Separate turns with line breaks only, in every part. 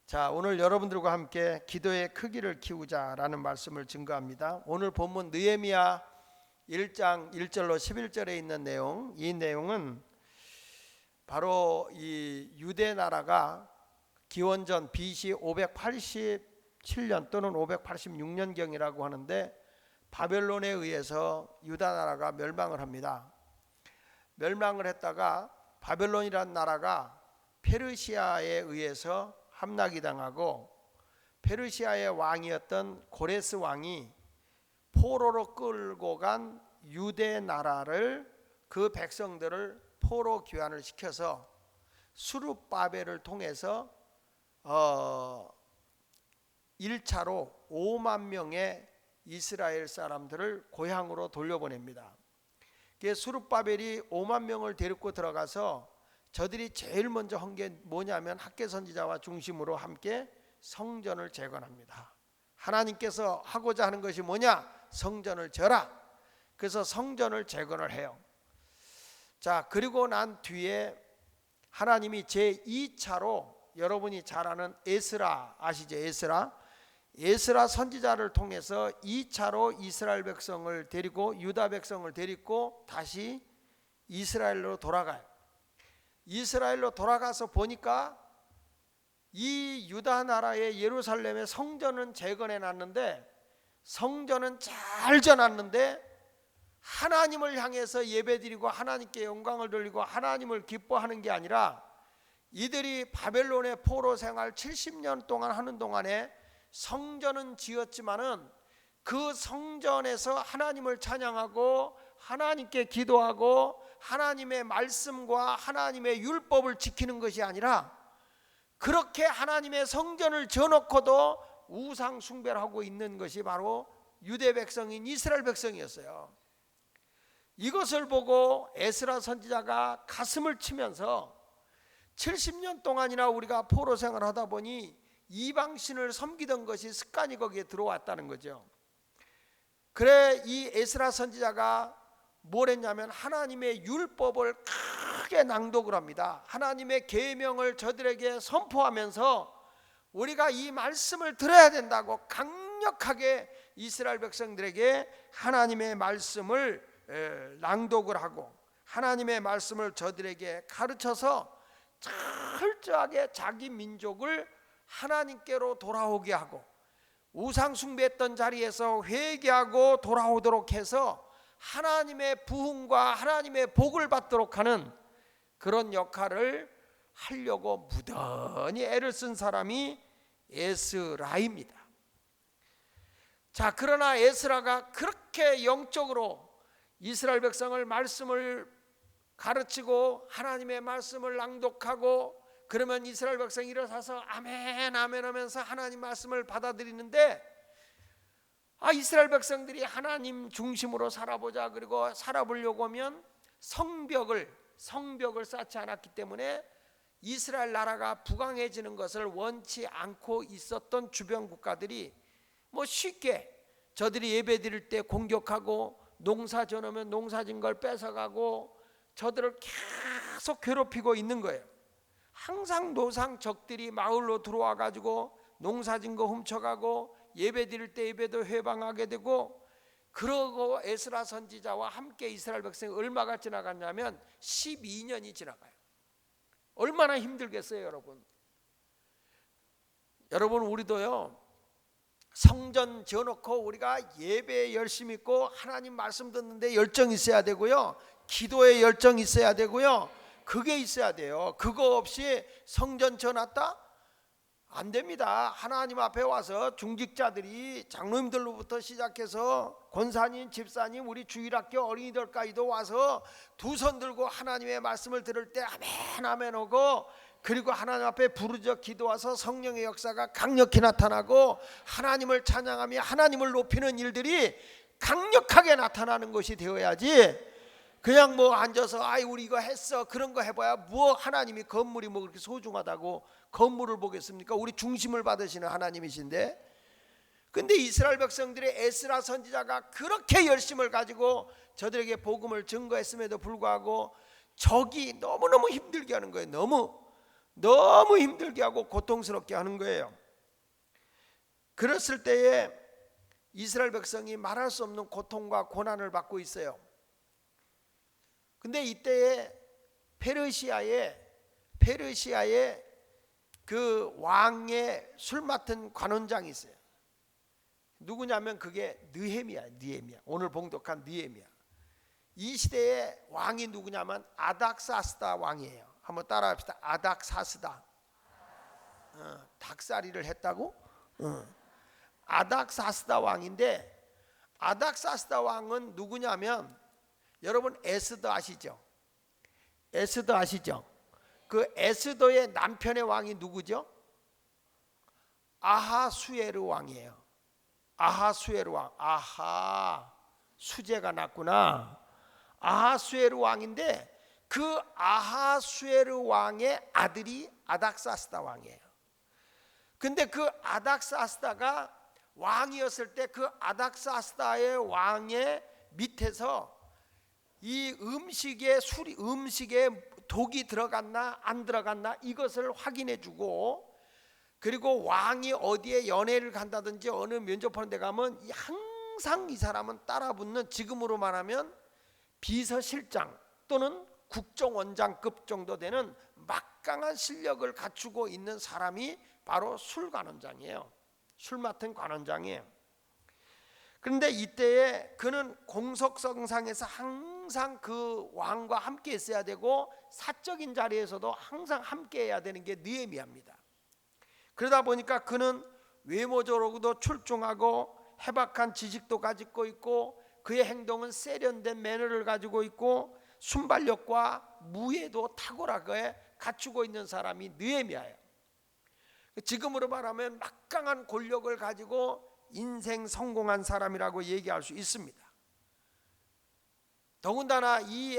자, 오늘 여러분들과 함께 기도의 크기를 키우자라는 말씀을 증거합니다. 오늘 본문 느헤미야 1장 1절로 11절에 있는 내용, 이 내용은 바로 이 유대 나라가 기원전 BC 587년 또는 586년경이라고 하는데 바벨론에 의해서 유다 나라가 멸망을 합니다. 멸망을 했다가 바벨론이라는 나라가 페르시아에 의해서 함락이 당하고, 페르시아의 왕이었던 고레스 왕이 포로로 끌고 간 유대 나라를, 그 백성들을 포로 귀환을 시켜서 수룹바벨을 통해서 1차로 5만 명의 이스라엘 사람들을 고향으로 돌려보냅니다. 수룹바벨이 5만 명을 데리고 들어가서 저들이 제일 먼저 한 게 뭐냐면 학개 선지자와 중심으로 함께 성전을 재건합니다. 하나님께서 하고자 하는 것이 뭐냐? 성전을 져라. 그래서 성전을 재건을 해요. 자, 그리고 난 뒤에 하나님이 제2차로 여러분이 잘 아는 에스라 아시죠? 에스라 선지자를 통해서 2차로 이스라엘 백성을 데리고, 유다 백성을 데리고 다시 이스라엘로 돌아가요. 이스라엘로 돌아가서 보니까 이 유다 나라의 예루살렘의 성전은 재건해 놨는데, 성전은 잘 져놨는데 하나님을 향해서 예배드리고 하나님께 영광을 돌리고 하나님을 기뻐하는 게 아니라, 이들이 바벨론의 포로 생활 70년 동안 하는 동안에 성전은 지었지만은 그 성전에서 하나님을 찬양하고 하나님께 기도하고 하나님의 말씀과 하나님의 율법을 지키는 것이 아니라, 그렇게 하나님의 성전을 지어놓고도 우상 숭배를 하고 있는 것이 바로 유대 백성인 이스라엘 백성이었어요. 이것을 보고 에스라 선지자가 가슴을 치면서 70년 동안이나 우리가 포로 생활을 하다 보니 이방신을 섬기던 것이 습관이 거기에 들어왔다는 거죠. 그래 이 에스라 선지자가 뭘 했냐면 하나님의 율법을 크게 낭독을 합니다. 하나님의 계명을 저들에게 선포하면서 우리가 이 말씀을 들어야 된다고 강력하게 이스라엘 백성들에게 하나님의 말씀을 낭독을 하고, 하나님의 말씀을 저들에게 가르쳐서 철저하게 자기 민족을 하나님께로 돌아오게 하고, 우상 숭배했던 자리에서 회개하고 돌아오도록 해서 하나님의 부흥과 하나님의 복을 받도록 하는 그런 역할을 하려고 무던히 애를 쓴 사람이 에스라입니다. 자, 그러나 에스라가 그렇게 영적으로 이스라엘 백성을 말씀을 가르치고 하나님의 말씀을 낭독하고, 그러면 이스라엘 백성이 일어서서 아멘 아멘 하면서 하나님 말씀을 받아들이는데, 이스라엘 백성들이 하나님 중심으로 살아보자, 그리고 살아보려고 하면 성벽을 쌓지 않았기 때문에 이스라엘 나라가 부강해지는 것을 원치 않고 있었던 주변 국가들이 쉽게 저들이 예배 드릴 때 공격하고, 농사 져놓으면 농사진 걸 뺏어가고 저들을 계속 괴롭히고 있는 거예요. 항상 노상 적들이 마을로 들어와 가지고 농사진 거 훔쳐가고, 예배 드릴 때 예배도 회방하게 되고, 그러고 에스라 선지자와 함께 이스라엘 백성이 얼마가 지나갔냐면 12년이 지나가요. 얼마나 힘들겠어요, 여러분. 여러분, 우리도요, 성전 지어놓고 우리가 예배에 열심히 있고 하나님 말씀 듣는데 열정이 있어야 되고요, 기도에 열정이 있어야 되고요, 그게 있어야 돼요. 그거 없이 성전 지어놨다? 안 됩니다. 하나님 앞에 와서 중직자들이 장로님들로부터 시작해서 권사님, 집사님, 우리 주일학교 어린이들까지도 와서 두 손 들고 하나님의 말씀을 들을 때 아멘 아멘 하고, 그리고 하나님 앞에 부르짖어 기도와서 성령의 역사가 강력히 나타나고 하나님을 찬양하며 하나님을 높이는 일들이 강력하게 나타나는 것이 되어야지, 그냥 앉아서 우리 이거 했어 그런 거 해봐야 하나님이 건물이 그렇게 소중하다고 건물을 보겠습니까? 우리 중심을 받으시는 하나님이신데. 근데 이스라엘 백성들의 에스라 선지자가 그렇게 열심을 가지고 저들에게 복음을 증거했음에도 불구하고 적이 너무너무 힘들게 하는 거예요. 너무 힘들게 하고 고통스럽게 하는 거예요. 그랬을 때에 이스라엘 백성이 말할 수 없는 고통과 고난을 받고 있어요. 근데 이때에 페르시아의 그 왕의 술 맡은 관원장이 있어요. 누구냐면 그게 느헤미야. 오늘 봉독한 느헤미야. 이 시대의 왕이 누구냐면 아닥사스다 왕이에요. 한번 따라합시다. 아닥사스다. 닭살이를 했다고? 아닥사스다 왕인데, 아닥사스다 왕은 누구냐면, 여러분 에스더 아시죠? 에스더 아시죠? 그 에스더의 남편의 왕이 누구죠? 아하수에르 왕이에요. 아하수에르 왕. 아하, 수제가 났구나. 아하수에르 왕인데, 그 아하수에르 왕의 아들이 아닥사스다 왕이에요. 근데 그 아닥사스다가 왕이었을 때 그 아닥사스다의 왕의 밑에서 이 음식에 독이 들어갔나 안 들어갔나 이것을 확인해 주고, 그리고 왕이 어디에 연회를 간다든지 어느 면접하는 데 가면 항상 이 사람은 따라붙는, 지금으로 말하면 비서실장 또는 국정원장급 정도 되는 막강한 실력을 갖추고 있는 사람이 바로 술관원장이에요. 술 맡은 관원장이에요. 그런데 이때에 그는 공석성상에서 항상 그 왕과 함께 있어야 되고, 사적인 자리에서도 항상 함께 해야 되는 게 느헤미야입니다. 그러다 보니까 그는 외모적으로도 출중하고 해박한 지식도 가지고 있고, 그의 행동은 세련된 매너를 가지고 있고, 순발력과 무예도 탁월하게 갖추고 있는 사람이 느헤미야예요. 지금으로 말하면 막강한 권력을 가지고 인생 성공한 사람이라고 얘기할 수 있습니다. 더군다나 이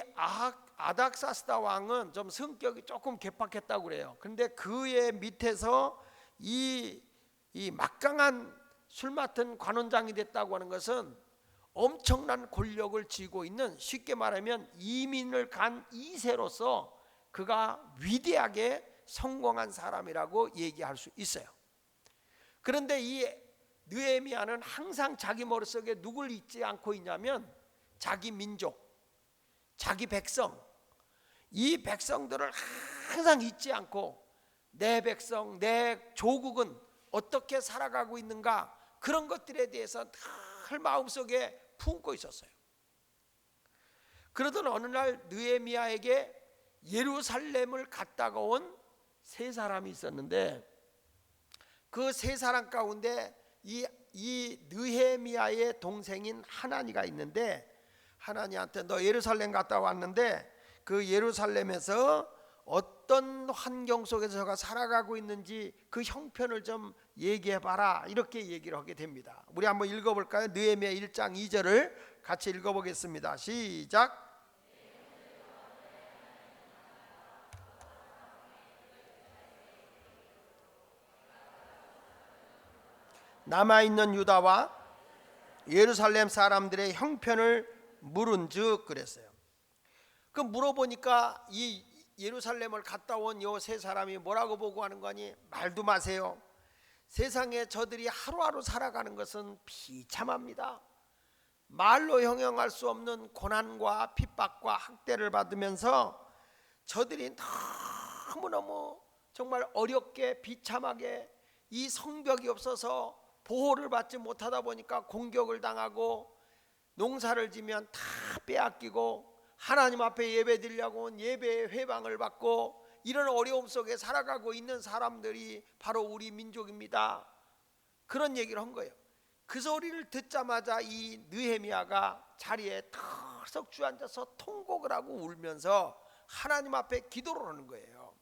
아닥사스다 왕은 좀 성격이 조금 괴팍했다고 그래요. 그런데 그의 밑에서 이 막강한 술 맡은 관원장이 됐다고 하는 것은 엄청난 권력을 쥐고 있는, 쉽게 말하면 이민을 간 2세로서 그가 위대하게 성공한 사람이라고 얘기할 수 있어요. 그런데 이 느헤미야는 항상 자기 머릿속에 누굴 잊지 않고 있냐면 자기 민족, 자기 백성, 이 백성들을 항상 잊지 않고 내 백성, 내 조국은 어떻게 살아가고 있는가, 그런 것들에 대해서 늘 마음속에 품고 있었어요. 그러던 어느 날 느헤미야에게 예루살렘을 갔다가 온 세 사람이 있었는데, 그 세 사람 가운데 이 느헤미야의 동생인 하나니가 있는데, 하나니한테 너 예루살렘 갔다 왔는데 그 예루살렘에서 어떤 환경 속에서 저가 살아가고 있는지 그 형편을 좀 얘기해봐라, 이렇게 얘기를 하게 됩니다. 우리 한번 읽어볼까요? 느헤미야 1장 2절을 같이 읽어보겠습니다. 시작. 남아있는 유다와 예루살렘 사람들의 형편을 물은즉 그랬어요. 그 물어보니까 이 예루살렘을 갔다 온 요 세 사람이 뭐라고 보고하는 거니? 말도 마세요. 세상에 저들이 하루하루 살아가는 것은 비참합니다. 말로 형용할 수 없는 고난과 핍박과 학대를 받으면서 저들이 너무너무 정말 어렵게 비참하게, 이 성벽이 없어서 보호를 받지 못하다 보니까 공격을 당하고, 농사를 지면 다 빼앗기고, 하나님 앞에 예배 드리려고 온 예배의 회방을 받고, 이런 어려움 속에 살아가고 있는 사람들이 바로 우리 민족입니다. 그런 얘기를 한 거예요. 그 소리를 듣자마자 이 느헤미야가 자리에 털썩 주앉아서 통곡을 하고 울면서 하나님 앞에 기도를 하는 거예요.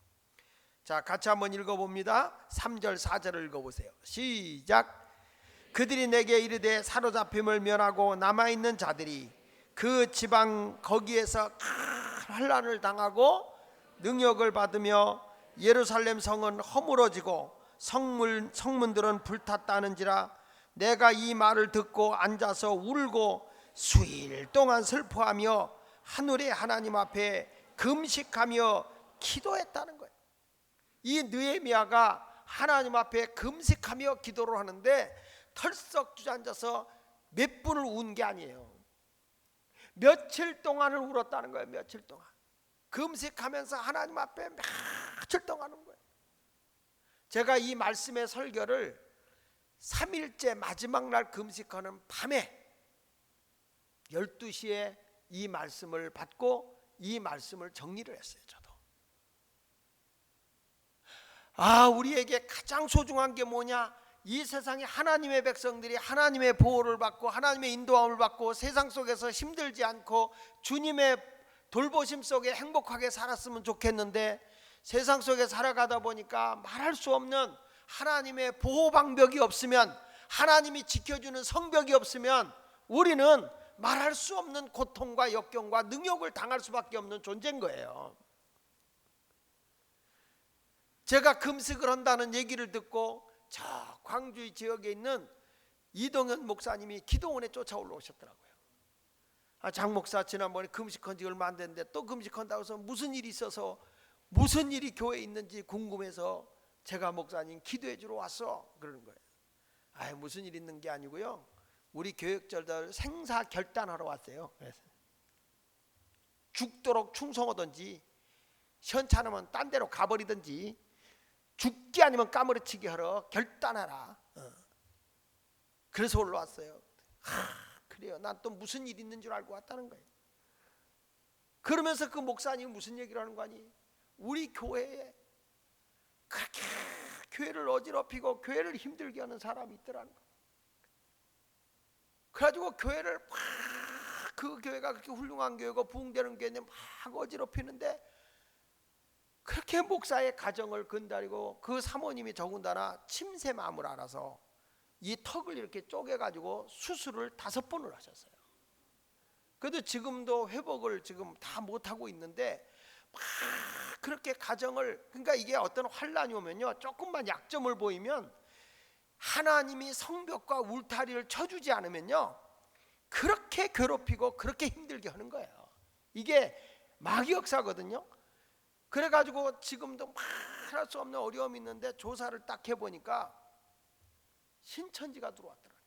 자, 같이 한번 읽어봅니다. 3절 4절을 읽어보세요. 시작. 그들이 내게 이르되 사로잡힘을 면하고 남아있는 자들이 그 지방 거기에서 큰 환난을 당하고 능욕을 받으며 예루살렘 성은 허물어지고 성문들은 불탔다는지라. 내가 이 말을 듣고 앉아서 울고 수일 동안 슬퍼하며 하늘의 하나님 앞에 금식하며 기도했다는 거예요. 이 느헤미야가 하나님 앞에 금식하며 기도를 하는데 털썩 주저앉아서 몇 분을 운 게 아니에요. 며칠 동안을 울었다는 거예요. 며칠 동안 금식하면서 하나님 앞에 며칠 동안 운 거예요. 제가 이 말씀의 설교를 3일째 마지막 날 금식하는 밤에 12시에 이 말씀을 받고 이 말씀을 정리를 했어요. 저도 우리에게 가장 소중한 게 뭐냐? 이 세상에 하나님의 백성들이 하나님의 보호를 받고 하나님의 인도함을 받고 세상 속에서 힘들지 않고 주님의 돌보심 속에 행복하게 살았으면 좋겠는데, 세상 속에 살아가다 보니까 말할 수 없는 하나님의 보호 방벽이 없으면, 하나님이 지켜주는 성벽이 없으면 우리는 말할 수 없는 고통과 역경과 능욕을 당할 수밖에 없는 존재인 거예요. 제가 금식을 한다는 얘기를 듣고 저 광주 지역에 있는 이동현 목사님이 기도원에 쫓아 올라오셨더라고요. 장 목사 지난번에 금식한 지 얼마 안 됐는데 또 금식한다고 해서 무슨 일이 있어서, 무슨 일이 교회에 있는지 궁금해서 제가 목사님 기도해 주러 왔어 그러는 거예요. 무슨 일 있는 게 아니고요, 우리 교역자들 생사 결단하러 왔어요. 그래서 죽도록 충성하든지 현찮으면 딴 데로 가버리든지 죽기 아니면 까무러치기 하러 결단하라. 그래서 올라왔어요. 그래요. 난 또 무슨 일 있는 줄 알고 왔다는 거예요. 그러면서 그 목사님이 무슨 얘기를 하는 거 아니? 우리 교회에 그렇게 교회를 어지럽히고 교회를 힘들게 하는 사람이 있더라는 거예요. 그래가지고 교회를 막, 그 교회가 그렇게 훌륭한 교회고 부흥되는 교회인데 막 어지럽히는데, 그렇게 목사의 가정을 건드리고 그 사모님이 더군다나 침새 마음을 알아서 이 턱을 이렇게 쪼개가지고 수술을 5번을 하셨어요. 그래도 지금도 회복을 지금 다 못하고 있는데, 막 그렇게 가정을, 그러니까 이게 어떤 환란이 오면요, 조금만 약점을 보이면 하나님이 성벽과 울타리를 쳐주지 않으면요 그렇게 괴롭히고 그렇게 힘들게 하는 거예요. 이게 마귀 역사거든요. 그래가지고 지금도 말할 수 없는 어려움이 있는데 조사를 딱 해보니까 신천지가 들어왔더라고요.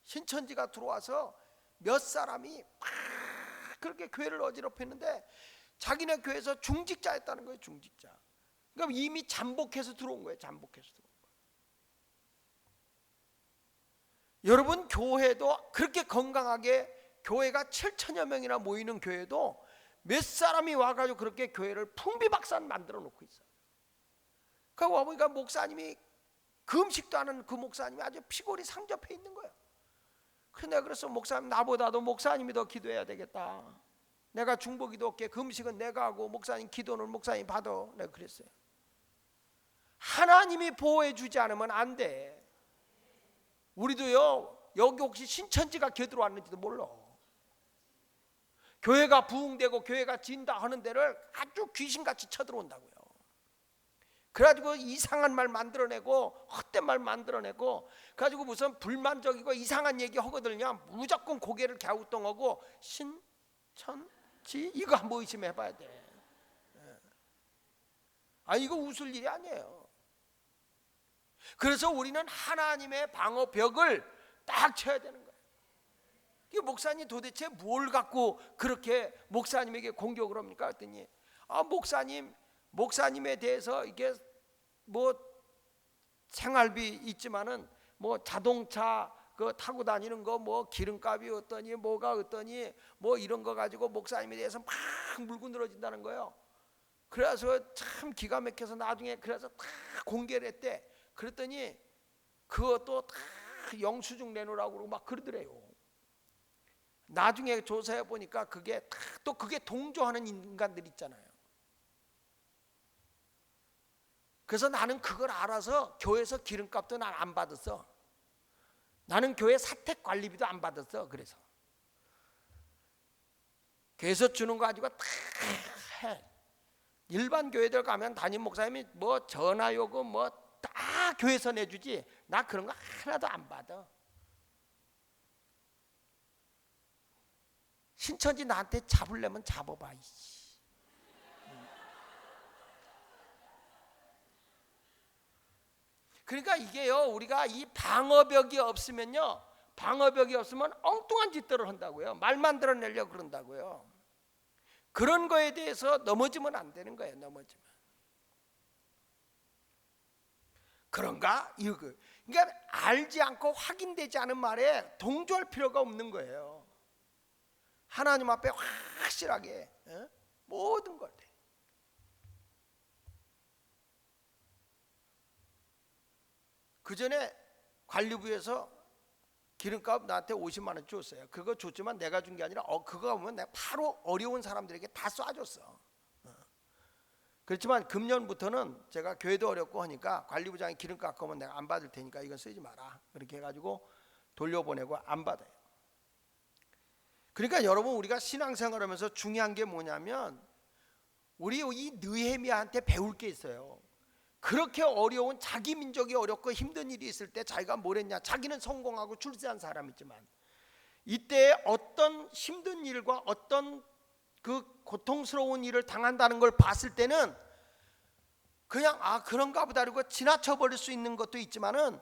신천지가 들어와서 몇 사람이 막 그렇게 교회를 어지럽혔는데 자기네 교회에서 중직자였다는 거예요. 중직자. 그러니까 이미 잠복해서 들어온 거예요. 여러분, 교회도 그렇게 건강하게 교회가 7천여 명이나 모이는 교회도 몇 사람이 와가지고 그렇게 교회를 풍비박산 만들어 놓고 있어요. 그 와보니까 목사님이 금식도 하는 그 목사님이 아주 피골이 상접해 있는 거예요. 그래서 내가 그래서 목사님, 나보다도 목사님이 더 기도해야 되겠다. 내가 중보기도 없게 금식은 내가 하고 목사님 기도는 목사님 받아. 내가 그랬어요. 하나님이 보호해 주지 않으면 안 돼. 우리도요, 여기 혹시 신천지가 겨들어왔는지도 몰라. 교회가 부흥되고 교회가 진다 하는 데를 아주 귀신같이 쳐들어온다고요. 그래가지고 이상한 말 만들어내고 헛된 말 만들어내고, 그래가지고 무슨 불만적이고 이상한 얘기 하거든요. 무조건 고개를 갸우뚱하고 신천지 이거 한번 의심해봐야 돼. 이거 웃을 일이 아니에요. 그래서 우리는 하나님의 방어벽을 딱 쳐야 되는 거예요. 이 목사님 도대체 뭘 갖고 그렇게 목사님에게 공격을 합니까? 그랬더니 목사님에 대해서 이게 뭐 생활비 있지만은 뭐 자동차 그 타고 다니는 거 뭐 기름값이 어떠니 뭐가 어떠니 뭐 이런 거 가지고 목사님에 대해서 막 물고 늘어진다는 거예요. 그래서 참 기가 막혀서 나중에 그래서 다 공개를 했대. 그랬더니 그것도 다 영수증 내놓으라고 그러고 막 그러더래요. 나중에 조사해 보니까 그게 다 또 그게 동조하는 인간들 있잖아요. 그래서 나는 그걸 알아서 교회에서 기름값도 난 안 받았어. 나는 교회 사택 관리비도 안 받았어. 그래서 교회에서 주는 거 가지고 다 해. 일반 교회들 가면 담임 목사님이 뭐 전화요금 뭐 다 교회에서 내주지, 나 그런 거 하나도 안 받아. 신천지 나한테 잡으려면 잡아봐. 그러니까 이게요, 우리가 이 방어벽이 없으면요, 방어벽이 없으면 엉뚱한 짓들을 한다고요. 말 만들어내려고 그런다고요. 그런 거에 대해서 넘어지면 안 되는 거예요. 넘어지면. 그런가? 이거. 그러니까 알지 않고 확인되지 않은 말에 동조할 필요가 없는 거예요. 하나님 앞에 확실하게 모든 걸 돼. 그 전에 관리부에서 기름값 나한테 50만 원 줬어요. 그거 줬지만 내가 준 게 아니라 그거 보면 내가 바로 어려운 사람들에게 다 쏴줬어. 그렇지만 금년부터는 제가 교회도 어렵고 하니까 관리부장이 기름값 아까우면 내가 안 받을 테니까 이건 쓰지 마라. 그렇게 해가지고 돌려보내고 안 받아요. 그러니까 여러분, 우리가 신앙생활하면서 중요한 게 뭐냐면 우리 이 느헤미야한테 배울 게 있어요. 그렇게 어려운, 자기 민족이 어렵고 힘든 일이 있을 때 자기가 뭘 했냐. 자기는 성공하고 출세한 사람이지만 이때 어떤 힘든 일과 어떤 그 고통스러운 일을 당한다는 걸 봤을 때는 그냥 그런가 보다 그러고 지나쳐 버릴 수 있는 것도 있지만은,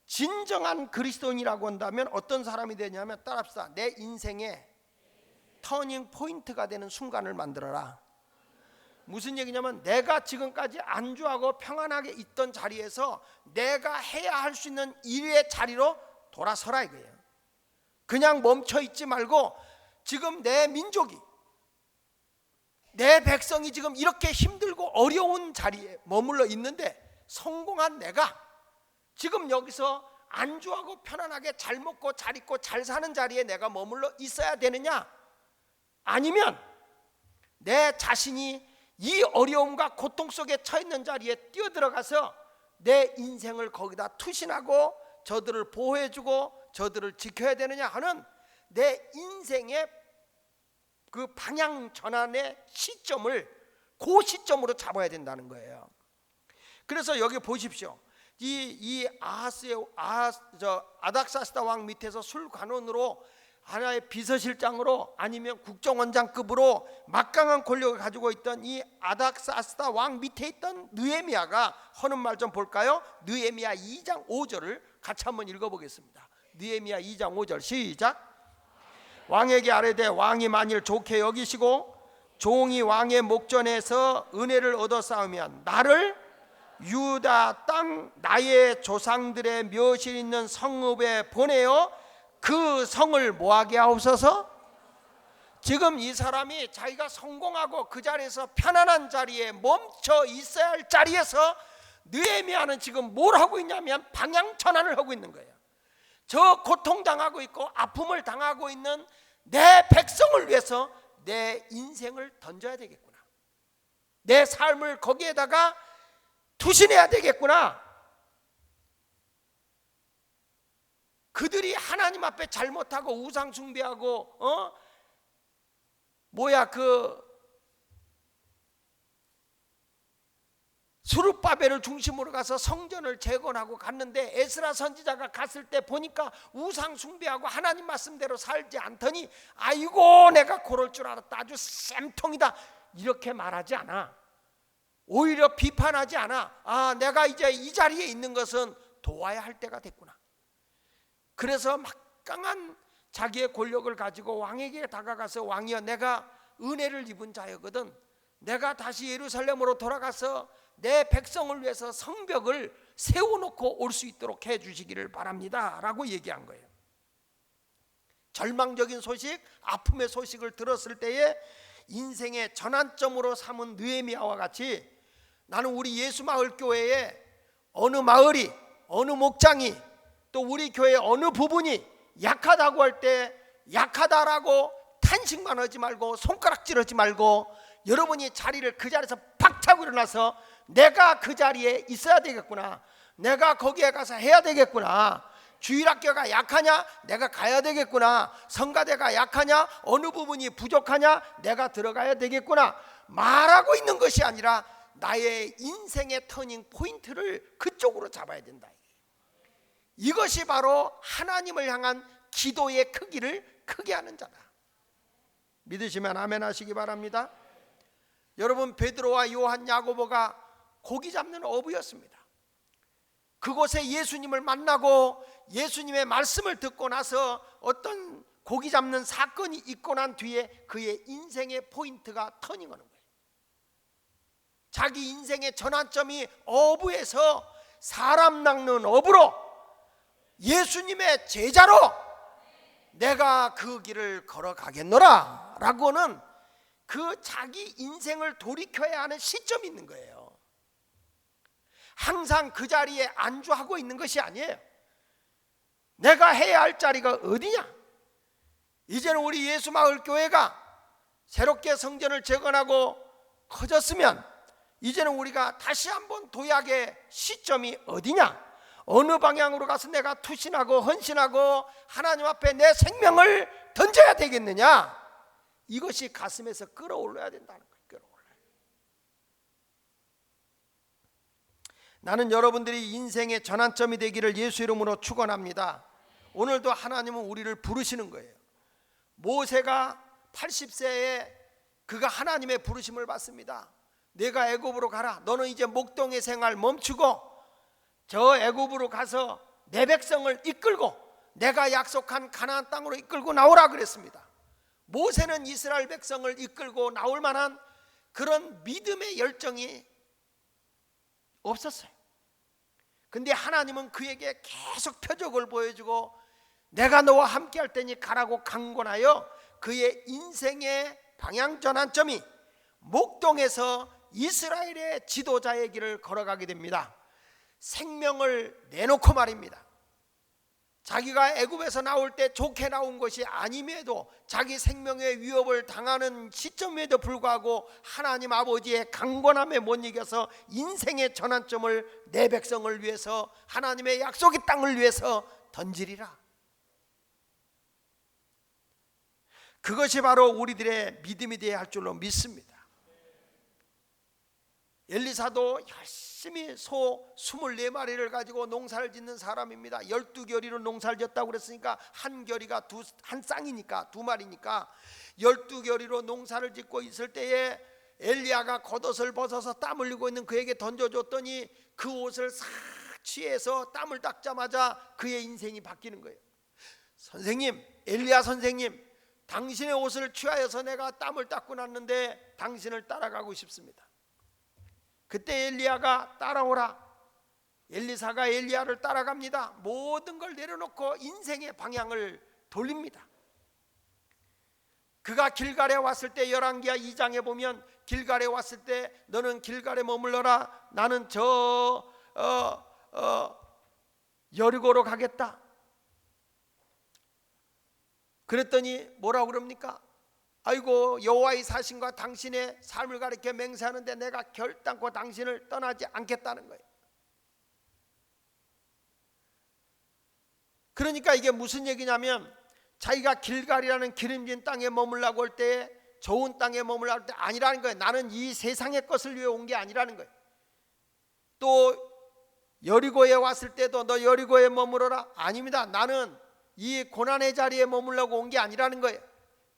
진정한 그리스도인이라고 한다면 어떤 사람이 되냐면, 따라합시다. 내 인생의 터닝 포인트가 되는 순간을 만들어라. 무슨 얘기냐면, 내가 지금까지 안주하고 평안하게 있던 자리에서 내가 해야 할 수 있는 일의 자리로 돌아서라 이거예요. 그냥 멈춰 있지 말고, 지금 내 민족이, 내 백성이 지금 이렇게 힘들고 어려운 자리에 머물러 있는데 성공한 내가 지금 여기서 안주하고 편안하게 잘 먹고 잘 입고 잘 사는 자리에 내가 머물러 있어야 되느냐, 아니면 내 자신이 이 어려움과 고통 속에 처해 있는 자리에 뛰어들어가서 내 인생을 거기다 투신하고 저들을 보호해주고 저들을 지켜야 되느냐 하는 내 인생의 그 방향 전환의 시점을 그 시점으로 잡아야 된다는 거예요. 그래서 여기 보십시오. 이 아닥사스다 왕 밑에서 술관원으로, 하나의 비서실장으로, 아니면 국정원장급으로 막강한 권력을 가지고 있던 이 아닥사스다 왕 밑에 있던 느헤미야가 하는 말 좀 볼까요? 느헤미야 2장 5절을 같이 한번 읽어보겠습니다. 느헤미야 2장 5절 시작. 왕에게 아뢰되 왕이 만일 좋게 여기시고 종이 왕의 목전에서 은혜를 얻어 싸우면 나를 유다 땅 나의 조상들의 묘실 있는 성읍에 보내어 그 성을 뭐하게 하옵소서. 지금 이 사람이 자기가 성공하고 그 자리에서 편안한 자리에 멈춰 있어야 할 자리에서 느헤미야는 지금 뭘 하고 있냐면 방향 전환을 하고 있는 거예요. 저 고통당하고 있고 아픔을 당하고 있는 내 백성을 위해서 내 인생을 던져야 되겠구나, 내 삶을 거기에다가 투신해야 되겠구나. 그들이 하나님 앞에 잘못하고 우상 숭배하고 스룹바벨을 중심으로 가서 성전을 재건하고 갔는데, 에스라 선지자가 갔을 때 보니까 우상 숭배하고 하나님 말씀대로 살지 않더니 아이고 내가 그럴 줄 알았다, 아주 쌤통이다, 이렇게 말하지 않아. 오히려 비판하지 않아. 내가 이제 이 자리에 있는 것은 도와야 할 때가 됐구나. 그래서 막강한 자기의 권력을 가지고 왕에게 다가가서, 왕이여 내가 은혜를 입은 자였거든, 내가 다시 예루살렘으로 돌아가서 내 백성을 위해서 성벽을 세워놓고 올 수 있도록 해주시기를 바랍니다 라고 얘기한 거예요. 절망적인 소식, 아픔의 소식을 들었을 때에 인생의 전환점으로 삼은 느헤미야와 같이, 나는 우리 예수마을교회에 어느 마을이, 어느 목장이, 또 우리 교회 어느 부분이 약하다고 할 때 약하다라고 탄식만 하지 말고 손가락질하지 말고, 여러분이 자리를 그 자리에서 팍 차고 일어나서 내가 그 자리에 있어야 되겠구나, 내가 거기에 가서 해야 되겠구나, 주일학교가 약하냐 내가 가야 되겠구나, 성가대가 약하냐 어느 부분이 부족하냐 내가 들어가야 되겠구나 말하고 있는 것이 아니라 나의 인생의 터닝 포인트를 그쪽으로 잡아야 된다. 이것이 바로 하나님을 향한 기도의 크기를 크게 하는 자다. 믿으시면 아멘 하시기 바랍니다. 여러분, 베드로와 요한, 야고보가 고기 잡는 어부였습니다. 그곳에 예수님을 만나고 예수님의 말씀을 듣고 나서 어떤 고기 잡는 사건이 있고 난 뒤에 그의 인생의 포인트가 터닝하는 거예요. 자기 인생의 전환점이 어부에서 사람 낚는 어부로 예수님의 제자로 내가 그 길을 걸어가겠노라 라고는 그 자기 인생을 돌이켜야 하는 시점이 있는 거예요. 항상 그 자리에 안주하고 있는 것이 아니에요. 내가 해야 할 자리가 어디냐? 이제는 우리 예수마을교회가 새롭게 성전을 재건하고 커졌으면 이제는 우리가 다시 한번 도약의 시점이 어디냐? 어느 방향으로 가서 내가 투신하고 헌신하고 하나님 앞에 내 생명을 던져야 되겠느냐? 이것이 가슴에서 끌어올라야 된다는 거예요. 끌어올라요. 나는 여러분들이 인생의 전환점이 되기를 예수 이름으로 축원합니다. 오늘도 하나님은 우리를 부르시는 거예요. 모세가 80세에 그가 하나님의 부르심을 받습니다. 내가 애굽으로 가라. 너는 이제 목동의 생활 멈추고 저 애굽으로 가서 내 백성을 이끌고 내가 약속한 가나안 땅으로 이끌고 나오라 그랬습니다. 모세는 이스라엘 백성을 이끌고 나올 만한 그런 믿음의 열정이 없었어요. 근데 하나님은 그에게 계속 표적을 보여주고 내가 너와 함께 할 테니 가라고 강권하여 그의 인생의 방향 전환점이 목동에서 이스라엘의 지도자의 길을 걸어가게 됩니다. 생명을 내놓고 말입니다. 자기가 애굽에서 나올 때 좋게 나온 것이 아님에도 자기 생명의 위협을 당하는 시점에도 불구하고 하나님 아버지의 강권함에 못 이겨서 인생의 전환점을 내 백성을 위해서 하나님의 약속의 땅을 위해서 던지리라. 그것이 바로 우리들의 믿음이 되어야 할 줄로 믿습니다. 엘리사도 열심히 소 24마리를 가지고 농사를 짓는 사람입니다. 12겨리로 농사를 짓다고 그랬으니까 한 겨리가 한 쌍이니까 두 마리니까 12겨리로 농사를 짓고 있을 때에 엘리야가 겉옷을 벗어서 땀 흘리고 있는 그에게 던져줬더니 그 옷을 싹 취해서 땀을 닦자마자 그의 인생이 바뀌는 거예요. 선생님, 엘리야 선생님, 당신의 옷을 취하여서 내가 땀을 닦고 났는데 당신을 따라가고 싶습니다. 그때 엘리야가 따라오라. 엘리사가 엘리야를 따라갑니다. 모든 걸 내려놓고 인생의 방향을 돌립니다. 그가 길갈에 왔을 때 열왕기하 2장에 보면 길갈에 왔을 때 너는 길갈에 머물러라. 나는 여리고로 가겠다. 그랬더니 뭐라고 그럽니까? 아이고 여호와의 사신과 당신의 삶을 가리켜 맹세하는데 내가 결단코 당신을 떠나지 않겠다는 거예요. 그러니까 이게 무슨 얘기냐면 자기가 길갈이라는 기름진 땅에 머물라고 할 때 좋은 땅에 머물라고 할 때 아니라는 거예요. 나는 이 세상의 것을 위해 온 게 아니라는 거예요. 또 여리고에 왔을 때도 너 여리고에 머물러라. 아닙니다. 나는 이 고난의 자리에 머물려고 온 게 아니라는 거예요.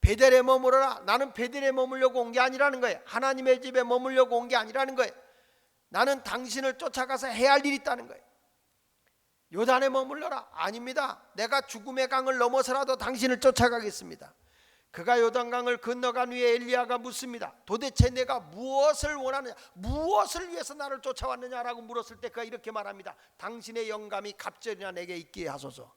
베델에 머물러라. 나는 베델에 머물려고 온 게 아니라는 거예요. 하나님의 집에 머물려고 온 게 아니라는 거예요. 나는 당신을 쫓아가서 해야 할 일이 있다는 거예요. 요단에 머물러라. 아닙니다. 내가 죽음의 강을 넘어서라도 당신을 쫓아가겠습니다. 그가 요단강을 건너간 후에 엘리야가 묻습니다. 도대체 내가 무엇을 원하느냐, 무엇을 위해서 나를 쫓아왔느냐라고 물었을 때 그가 이렇게 말합니다. 당신의 영감이 갑절이나 내게 있게 하소서.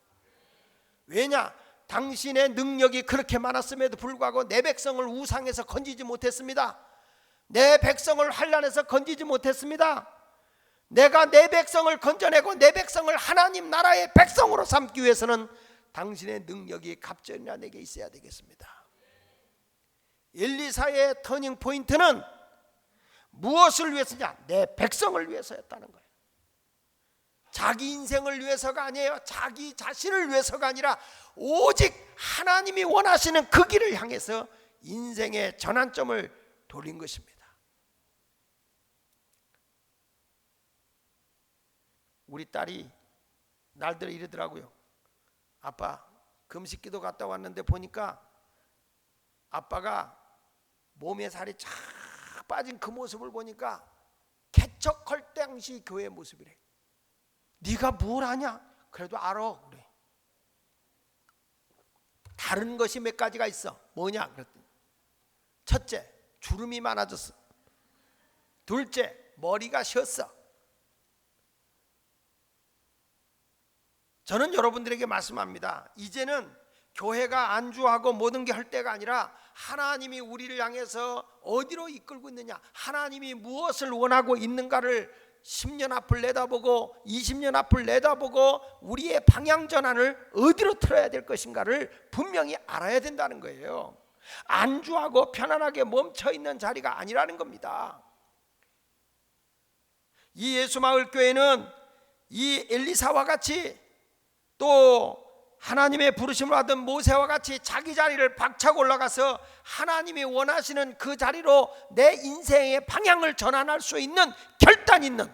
왜냐? 당신의 능력이 그렇게 많았음에도 불구하고 내 백성을 우상에서 건지지 못했습니다. 내 백성을 환난에서 건지지 못했습니다. 내가 내 백성을 건져내고 내 백성을 하나님 나라의 백성으로 삼기 위해서는 당신의 능력이 갑절이나 내게 있어야 되겠습니다. 엘리사의 터닝 포인트는 무엇을 위해서냐? 내 백성을 위해서였다는 거예요. 자기 인생을 위해서가 아니에요. 자기 자신을 위해서가 아니라 오직 하나님이 원하시는 그 길을 향해서 인생의 전환점을 돌린 것입니다. 우리 딸이 날들어 이러더라고요. 아빠, 금식기도 갔다 왔는데 보니까 아빠가 몸에 살이 쫙 빠진 그 모습을 보니까 개척할 당시 교회 모습이래. 네가 뭘 아냐? 그래도 알아. 그래. 다른 것이 몇 가지가 있어. 뭐냐? 그랬더니 첫째, 주름이 많아졌어. 둘째, 머리가 쉬었어. 저는 여러분들에게 말씀합니다. 이제는 교회가 안주하고 모든 게 할 때가 아니라 하나님이 우리를 향해서 어디로 이끌고 있느냐, 하나님이 무엇을 원하고 있는가를 10년 앞을 내다보고 20년 앞을 내다보고 우리의 방향 전환을 어디로 틀어야 될 것인가를 분명히 알아야 된다는 거예요. 안주하고 편안하게 멈춰있는 자리가 아니라는 겁니다. 이 예수마을교회는 이 엘리사와 같이 또 하나님의 부르심을 받은 모세와 같이 자기 자리를 박차고 올라가서 하나님이 원하시는 그 자리로 내 인생의 방향을 전환할 수 있는 결단 있는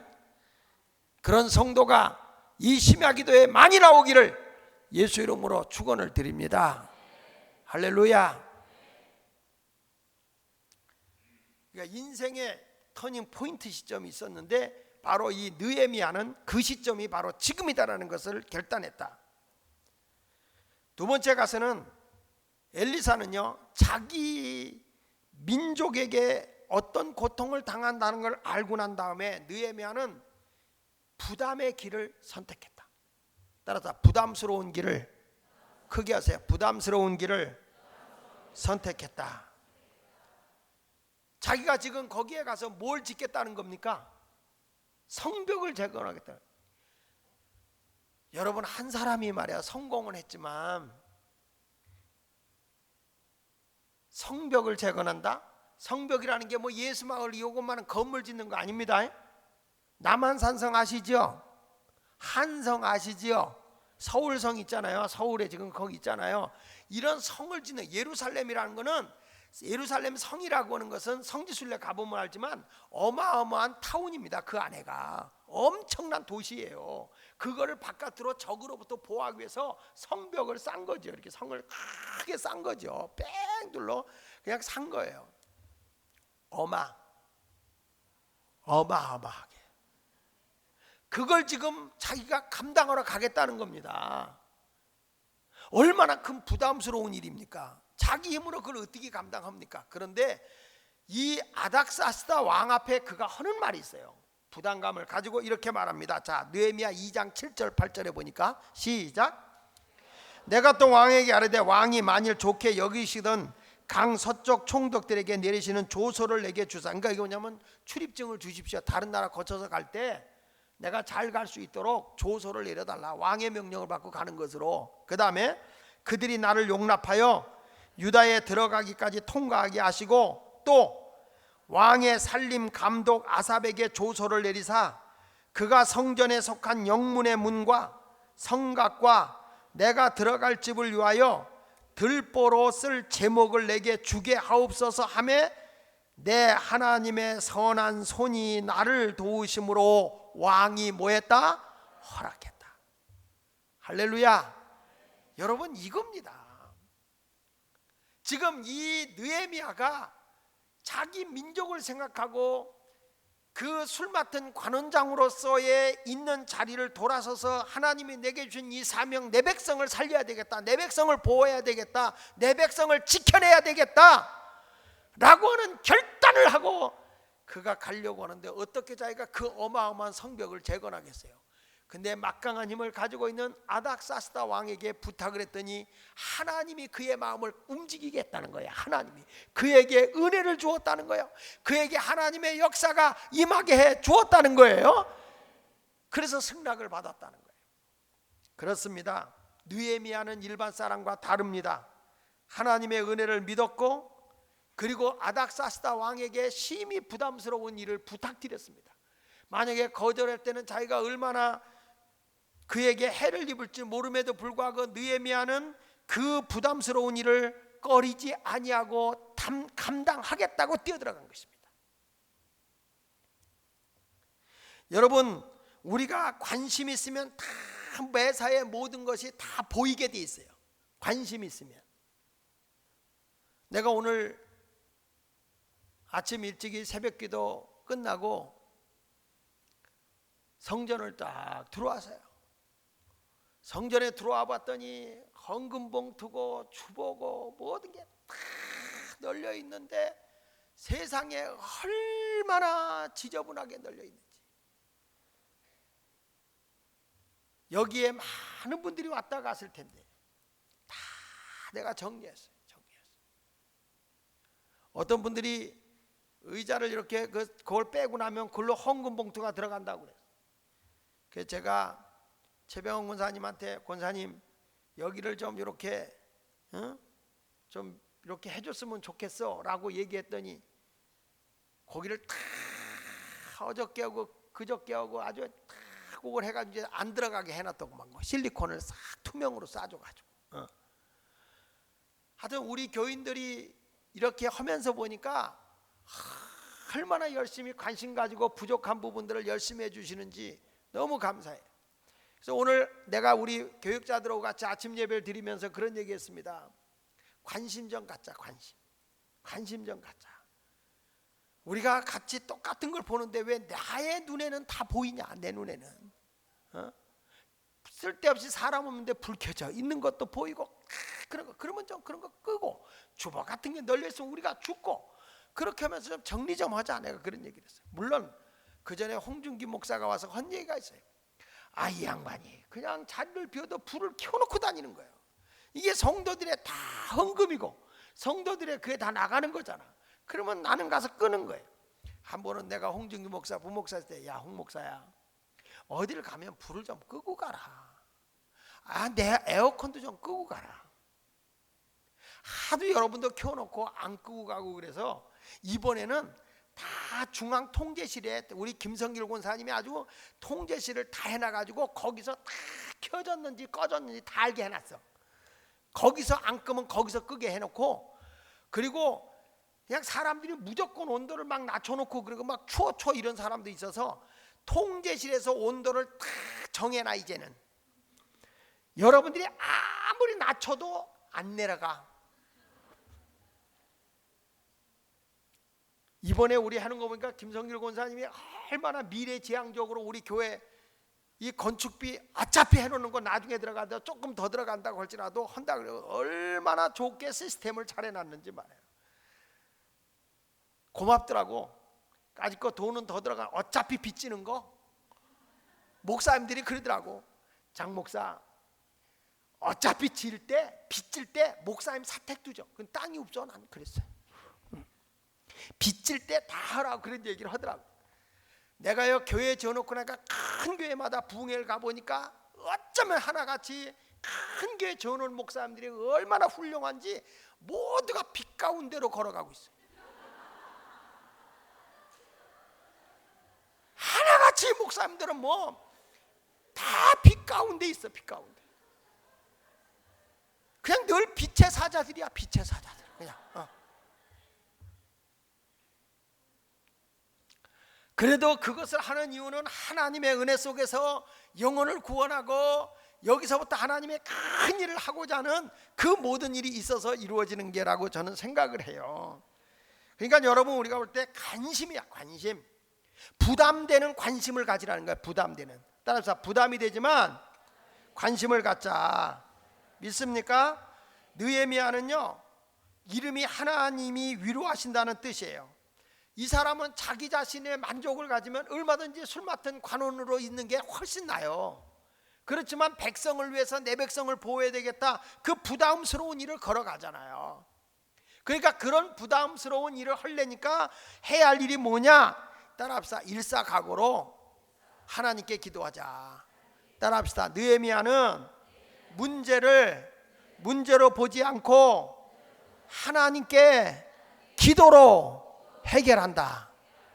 그런 성도가 이 심야기도에 많이 나오기를 예수 이름으로 축원을 드립니다. 할렐루야. 그러니까 인생의 터닝 포인트 시점이 있었는데 바로 이 느헤미야는 그 시점이 바로 지금이다라는 것을 결단했다. 두 번째 가서는 엘리사는요, 자기 민족에게 어떤 고통을 당한다는 걸 알고 난 다음에 느헤미야는 부담의 길을 선택했다. 따라서 부담스러운 길을, 크게 하세요. 부담스러운 길을 선택했다. 자기가 지금 거기에 가서 뭘 짓겠다는 겁니까? 성벽을 재건하겠다. 여러분, 한 사람이 말이야 성공은 했지만 성벽을 재건한다? 성벽이라는 게 뭐 예수마을 이것만은 건물 짓는 거 아닙니다. 남한산성 아시죠? 한성 아시죠? 서울성 있잖아요. 서울에 지금 거기 있잖아요. 이런 성을 짓는, 예루살렘이라는 거는, 예루살렘 성이라고 하는 것은 성지순례 가보면 알지만 어마어마한 타운입니다. 그 안에가 엄청난 도시예요. 그거를 바깥으로 적으로부터 보호하기 위해서 성벽을 싼 거죠. 이렇게 성을 크게 싼 거죠. 뺑 둘러 그냥 산 거예요. 어마어마하게. 그걸 지금 자기가 감당하러 가겠다는 겁니다. 얼마나 큰 부담스러운 일입니까? 자기 힘으로 그걸 어떻게 감당합니까? 그런데 이 아닥사스다 왕 앞에 그가 하는 말이 있어요. 부담감을 가지고 이렇게 말합니다. 자, 느헤미야 2장 7절 8절에 보니까 시작. 내가 또 왕에게 아뢰되 왕이 만일 좋게 여기시던 강 서쪽 총독들에게 내리시는 조서를 내게 주사. 그러니까 이게 뭐냐면 출입증을 주십시오. 다른 나라 거쳐서 갈 때 내가 잘 갈 수 있도록 조서를 내려달라. 왕의 명령을 받고 가는 것으로. 그 다음에 그들이 나를 용납하여 유다에 들어가기까지 통과하게 하시고 또 왕의 살림 감독 아삽에게 조서를 내리사 그가 성전에 속한 영문의 문과 성곽과 내가 들어갈 집을 위하여 들보로 쓸 제목을 내게 주게 하옵소서 하매 내 하나님의 선한 손이 나를 도우심으로 왕이 뭐했다? 허락했다. 할렐루야. 여러분, 이겁니다. 지금 이 느헤미야가 자기 민족을 생각하고 그 술 맡은 관원장으로서의 있는 자리를 돌아서서 하나님이 내게 주신 이 사명, 내 백성을 살려야 되겠다, 내 백성을 보호해야 되겠다, 내 백성을 지켜내야 되겠다 라고 하는 결단을 하고 그가 가려고 하는데 어떻게 자기가 그 어마어마한 성벽을 재건하겠어요? 근데 막강한 힘을 가지고 있는 아닥사스다 왕에게 부탁을 했더니 하나님이 그의 마음을 움직이게 했다는 거예요. 하나님이 그에게 은혜를 주었다는 거예요. 그에게 하나님의 역사가 임하게 해 주었다는 거예요. 그래서 승낙을 받았다는 거예요. 그렇습니다. 느헤미야는 일반 사람과 다릅니다. 하나님의 은혜를 믿었고 그리고 아닥사스다 왕에게 심히 부담스러운 일을 부탁드렸습니다. 만약에 거절할 때는 자기가 얼마나 그에게 해를 입을지 모름에도 불구하고 느헤미야는 그 부담스러운 일을 꺼리지 아니하고 감당하겠다고 뛰어들어간 것입니다. 여러분, 우리가 관심 있으면 다 매사에 모든 것이 다 보이게 돼 있어요. 관심 있으면. 내가 오늘 아침 일찍이 새벽기도 끝나고 성전을 딱 들어와서요. 성전에 들어와 봤더니 헌금 봉투고 주보고 모든 게 다 널려 있는데 세상에 얼마나 지저분하게 널려 있는지. 여기에 많은 분들이 왔다 갔을 텐데 다 내가 정리했어요. 어떤 분들이 의자를 이렇게 그걸 빼고 나면 그걸로 헌금 봉투가 들어간다고 그래요. 그래서 제가 최병원 권사님한테, 권사님 여기를 좀 이렇게 좀 이렇게 해줬으면 좋겠어 라고 얘기했더니 거기를 다 어저께 하고 그저께 하고 아주 다 그걸 해가지고 이제 안 들어가게 해놨더구만. 실리콘을 싹 투명으로 싸줘가지고. 하여튼 우리 교인들이 이렇게 하면서 보니까 얼마나 열심히 관심 가지고 부족한 부분들을 열심히 해주시는지 너무 감사해요. 그래서 오늘 내가 우리 교육자들하고 같이 아침 예배를 드리면서 그런 얘기했습니다. 관심 좀 갖자. 관심 좀 갖자. 우리가 같이 똑같은 걸 보는데 왜 나의 눈에는 다 보이냐? 내 눈에는 쓸데없이 사람 없는데 불 켜져 있는 것도 보이고 그러면 좀 그런 거 끄고 주보 같은 게 널려 있으면 우리가 죽고 그렇게 하면서 좀 정리 좀 하자. 내가 그런 얘기를 했어요. 물론 그 전에 홍준기 목사가 와서 한 얘기가 있어요. 이 양반이 그냥 자리를 비워도 불을 켜놓고 다니는 거예요. 이게 성도들의 다 헌금이고 성도들의 그게 다 나가는 거잖아. 그러면 나는 가서 끄는 거예요. 한 번은 내가 홍준기 목사 부목사 때, 야 홍 목사야, 어딜 가면 불을 좀 끄고 가라. 내 에어컨도 좀 끄고 가라. 하도 여러분도 켜놓고 안 끄고 가고 그래서 이번에는 다 중앙 통제실에 우리 김성길 권사님이 아주 통제실을 다 해놔가지고 거기서 다 켜졌는지 꺼졌는지 다 알게 해놨어. 거기서 안 끄면 거기서 끄게 해놓고, 그리고 그냥 사람들이 무조건 온도를 막 낮춰놓고 그리고 막 추워 이런 사람도 있어서 통제실에서 온도를 다 정해놔. 이제는 여러분들이 아무리 낮춰도 안 내려가. 이번에 우리 하는 거 보니까 김성길 권사님이 얼마나 미래지향적으로 우리 교회 이 건축비 어차피 해놓는 거 나중에 들어가다 조금 더 들어간다고 할지라도 한다 그래요. 얼마나 좋게 시스템을 잘 해놨는지 말이에요. 고맙더라고. 아직껏 돈은 더 들어가. 어차피 빚지는 거 목사님들이 그러더라고. 장 목사 어차피 빚질 때 목사님 사택 두죠. 그건 땅이 없어. 난 그랬어요. 빚질 때 다 하라고 그런 얘기를 하더라고. 내가요 교회 지어놓고 나니까 큰 교회마다 부흥회를 가보니까 어쩌면 하나같이 큰 교회 지어놓은 목사님들이 얼마나 훌륭한지 모두가 빛 가운데로 걸어가고 있어요. 하나같이 목사님들은 뭐 다 빛 가운데 있어. 빛 가운데 그냥 늘 빛의 사자들이야. 빛의 사자들 그냥. 그래도 그것을 하는 이유는 하나님의 은혜 속에서 영혼을 구원하고 여기서부터 하나님의 큰 일을 하고자 하는 그 모든 일이 있어서 이루어지는 게라고 저는 생각을 해요. 그러니까 여러분, 우리가 볼 때 관심이야. 관심. 부담되는 관심을 가지라는 거야. 부담되는. 따라서 부담이 되지만 관심을 갖자. 믿습니까? 느헤미야는요, 이름이 하나님이 위로하신다는 뜻이에요. 이 사람은 자기 자신의 만족을 가지면 얼마든지 술 맡은 관원으로 있는 게 훨씬 나아요. 그렇지만 백성을 위해서 내 백성을 보호해야 되겠다, 그 부담스러운 일을 걸어가잖아요. 그러니까 그런 부담스러운 일을 하려니까 해야 할 일이 뭐냐? 따라합시다. 일사각오로 하나님께 기도하자. 따라합시다. 느헤미야는 문제로 보지 않고 하나님께 기도로 해결한다.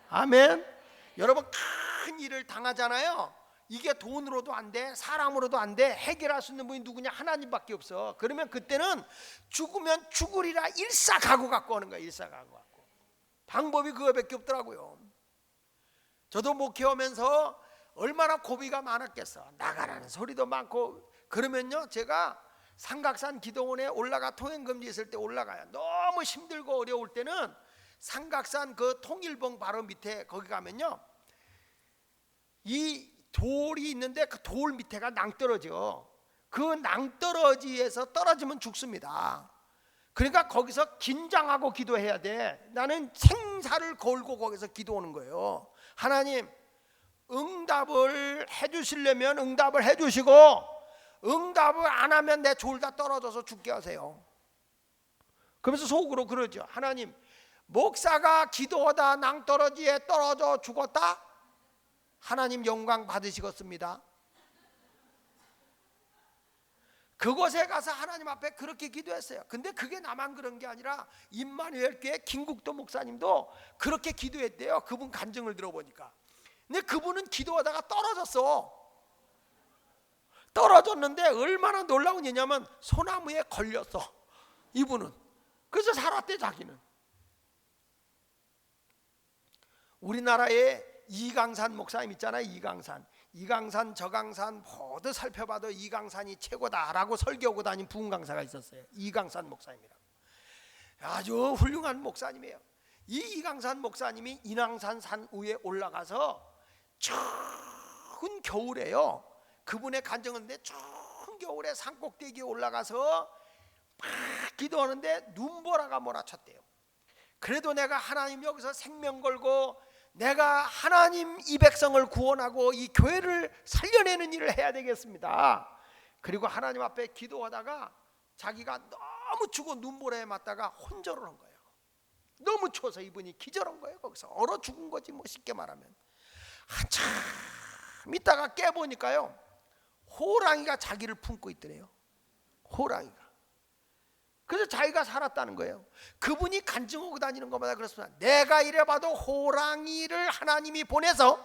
아멘. 여러분, 큰 일을 당하잖아요. 이게 돈으로도 안 돼, 사람으로도 안 돼. 해결할 수 있는 분이 누구냐? 하나님밖에 없어. 그러면 그때는 죽으면 죽으리라 일사각오 갖고 오는 거야. 일사각오 갖고. 방법이 그거밖에 없더라고요. 저도 목회하면서 얼마나 고비가 많았겠어. 나가라는 소리도 많고. 그러면요, 제가 삼각산 기도원에 올라가 통행금지 있을 때 올라가요. 너무 힘들고 어려울 때는 삼각산 그 통일봉 바로 밑에 거기 가면요, 이 돌이 있는데 그 돌 밑에가 낭떠러지요. 그 낭떠러지에서 떨어지면 죽습니다. 그러니까 거기서 긴장하고 기도해야 돼. 나는 생사를 걸고 거기서 기도하는 거예요. 하나님, 응답을 해주시려면 응답을 해주시고, 응답을 안 하면 내 졸다 떨어져서 죽게 하세요. 그러면서 속으로 그러죠. 하나님, 목사가 기도하다 낭떠러지에 떨어져 죽었다? 하나님 영광 받으시겠습니다. 그곳에 가서 하나님 앞에 그렇게 기도했어요. 근데 그게 나만 그런 게 아니라 임마누엘 교회 김국도 목사님도 그렇게 기도했대요. 그분 간증을 들어보니까. 근데 그분은 기도하다가 떨어졌는데 얼마나 놀라운 일이냐면 소나무에 걸렸어, 이분은. 그래서 살았대, 자기는. 우리나라에 이강산 목사님 있잖아요. 이강산 저강산 모두 살펴봐도 이강산이 최고다라고 설교하고 다닌 부흥 강사가 있었어요. 이강산 목사님이라고. 아주 훌륭한 목사님이에요. 이 이강산 목사님이 인왕산 산 위에 올라가서 추운 겨울에요, 그분의 간증인데 추운 겨울에 산꼭대기에 올라가서 막 기도하는데 눈보라가 몰아쳤대요. 그래도 내가 하나님 여기서 생명 걸고 내가 하나님 이 백성을 구원하고 이 교회를 살려내는 일을 해야 되겠습니다. 그리고 하나님 앞에 기도하다가 자기가 너무 추고 눈보라에 맞다가 혼절을 한 거예요. 너무 추워서 이분이 기절한 거예요. 거기서 얼어 죽은 거지 뭐, 쉽게 말하면. 한참 있다가 깨보니까요, 호랑이가 자기를 품고 있더래요. 호랑이가. 그래서 자기가 살았다는 거예요. 그분이 간증하고 다니는 것마다 그렇습니다. 내가 이래봐도 호랑이를 하나님이 보내서,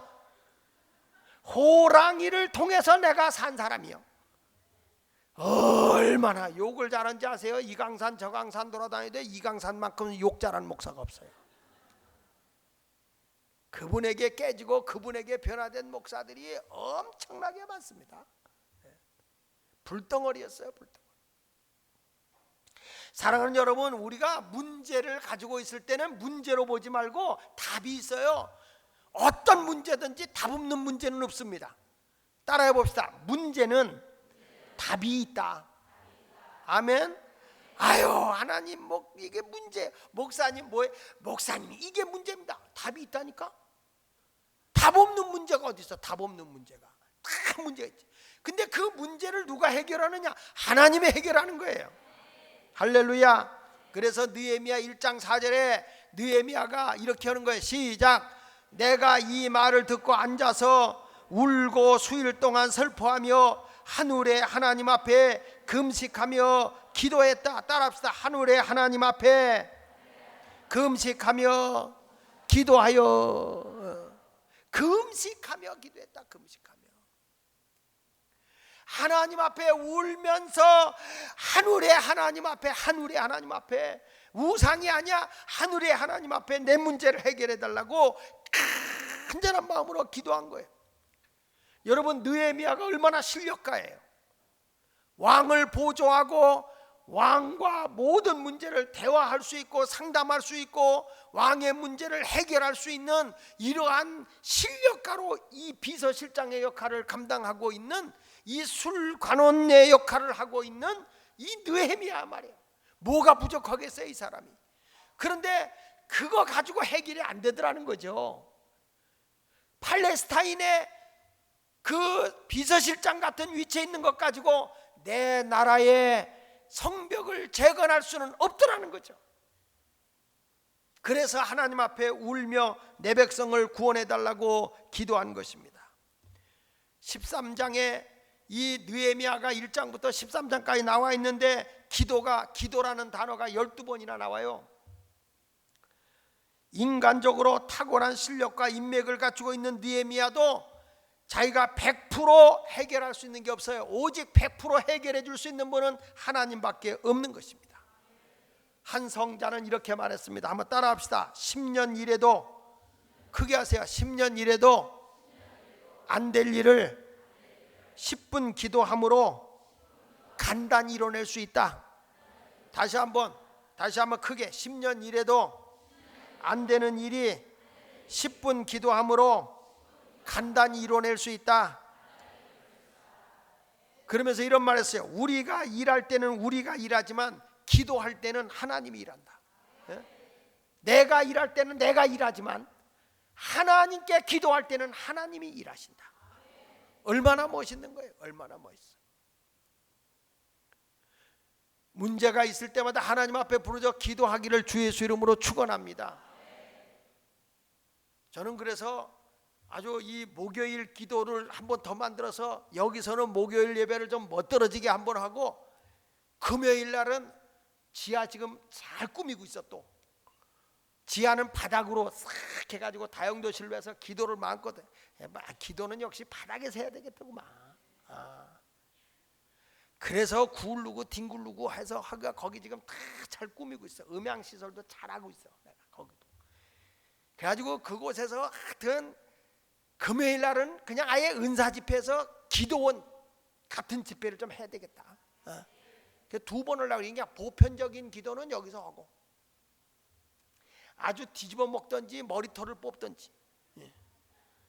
호랑이를 통해서 내가 산 사람이요. 얼마나 욕을 잘하는지 아세요? 이강산 저강산 돌아다니는데 이강산만큼 욕 잘하는 목사가 없어요. 그분에게 깨지고 그분에게 변화된 목사들이 엄청나게 많습니다. 불덩어리였어요, 불덩어리. 사랑하는 여러분, 우리가 문제를 가지고 있을 때는 문제로 보지 말고 답이 있어요. 어떤 문제든지 답 없는 문제는 없습니다. 따라해 봅시다. 문제는 답이 있다. 아멘. 아유, 하나님, 뭐 이게 문제, 목사님 뭐해? 목사님, 이게 문제입니다. 답이 있다니까. 답 없는 문제가 어디 있어? 답 없는 문제가 다 문제가 있지. 근데 그 문제를 누가 해결하느냐? 하나님이 해결하는 거예요. 할렐루야. 그래서 느헤미야 1장 4절에 느헤미야가 이렇게 하는 거예요. 시작. 내가 이 말을 듣고 앉아서 울고 수일 동안 슬퍼하며 하늘의 하나님 앞에 금식하며 기도했다. 따라합시다. 하늘의 하나님 앞에 금식하며 기도하여. 금식하며 기도했다. 금식하며. 하나님 앞에 울면서 하늘의 하나님 앞에, 하늘의 하나님 앞에, 우상이 아니야, 하늘의 하나님 앞에 내 문제를 해결해 달라고 간절한 마음으로 기도한 거예요. 여러분, 느헤미야가 얼마나 실력가예요. 왕을 보조하고 왕과 모든 문제를 대화할 수 있고 상담할 수 있고 왕의 문제를 해결할 수 있는 이러한 실력가로 이 비서실장의 역할을 감당하고 있는, 이 술관원의 역할을 하고 있는 이 느헤미야 말이에요. 뭐가 부족하겠어요, 이 사람이. 그런데 그거 가지고 해결이 안 되더라는 거죠. 팔레스타인의 그 비서실장 같은 위치에 있는 것 가지고 내 나라의 성벽을 재건할 수는 없더라는 거죠. 그래서 하나님 앞에 울며 내 백성을 구원해 달라고 기도한 것입니다. 13장에 이 느헤미야가 1장부터 13장까지 나와 있는데 기도라는 단어가 12번이나 나와요. 인간적으로 탁월한 실력과 인맥을 갖추고 있는 느헤미야도 자기가 100% 해결할 수 있는 게 없어요. 오직 100% 해결해 줄 수 있는 분은 하나님밖에 없는 것입니다. 한 성자는 이렇게 말했습니다. 한번 따라합시다. 10년 일해도, 크게 하세요. 10년 일해도 안 될 일을 10분 기도함으로 간단히 이뤄낼 수 있다. 다시 한번 크게. 10년 일해도 안 되는 일이 10분 기도함으로 간단히 이뤄낼 수 있다. 그러면서 이런 말 했어요. 우리가 일할 때는 우리가 일하지만 기도할 때는 하나님이 일한다. 내가 일할 때는 내가 일하지만 하나님께 기도할 때는 하나님이 일하신다. 얼마나 멋있는 거예요. 얼마나 멋있어. 문제가 있을 때마다 하나님 앞에 부르짖어 기도하기를 주 예수 이름으로 축원합니다. 저는 그래서 아주 이 목요일 기도를 한번 더 만들어서 여기서는 목요일 예배를 좀 멋들어지게 한번 하고 금요일 날은 지하 지금 잘 꾸미고 있어. 또 지하는 바닥으로 싹 해가지고 다용도실로 해서 기도를 마음껏 기도는 역시 바닥에서 해야 되겠다구만. 그래서 굴르고 뒹굴르고 해서 하가 거기 지금 다 잘 꾸미고 있어. 음향 시설도 잘하고 있어. 거기도. 그래가지고 그곳에서 하여튼 금요일 날은 그냥 아예 은사 집회에서 기도원 같은 집회를 좀 해야 되겠다. 두 번을 하고 그냥 보편적인 기도는 여기서 하고 아주 뒤집어 먹든지 머리털을 뽑든지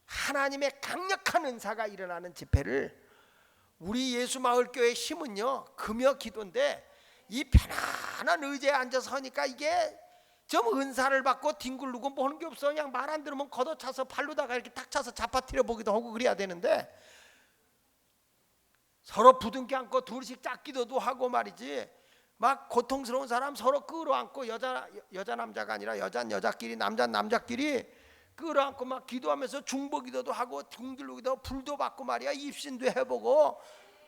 하나님의 강력한 은사가 일어나는 집회를 우리 예수마을교회 힘은요 금요 기도인데 이 편안한 의자에 앉아서 하니까 이게 좀 은사를 받고 뒹굴르고 뭐 하는 게 없어. 그냥 말 안 들으면 걷어차서 발로다가 이렇게 탁 차서 잡아뜨려 보기도 하고 그래야 되는데 서로 부둥켜 안고 둘씩 짝기도도 하고 말이지. 막 고통스러운 사람 서로 끌어안고 여자 남자가 아니라 여자끼리 남자끼리 끌어안고 막 기도하면서 중보기도도 하고 둥들르기도 불도 받고 말이야. 입신도 해보고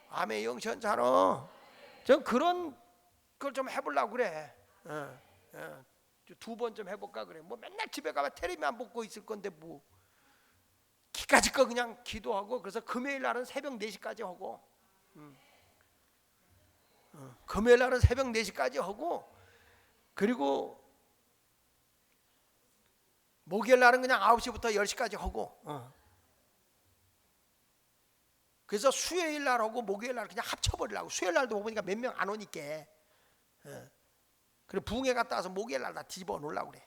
아멘 영천자로 전 그런 걸 좀 해보려고 그래. 두 번 좀 해볼까 그래. 뭐 맨날 집에 가면 텔레비만 보고 있을 건데 뭐 기까짓 거 그냥 기도하고. 그래서 금요일 날은 새벽 4시까지 하고 금요일 날은 새벽 4시까지 하고 그리고 목요일 날은 그냥 9시부터 10시까지 하고 그래서 수요일 날 하고 목요일 날 그냥 합쳐버리려고. 수요일 날도 보니까 몇 명 안 오니까 그래 부흥회 갔다 와서 목요일 날 다 뒤집어 놓으려고 그래.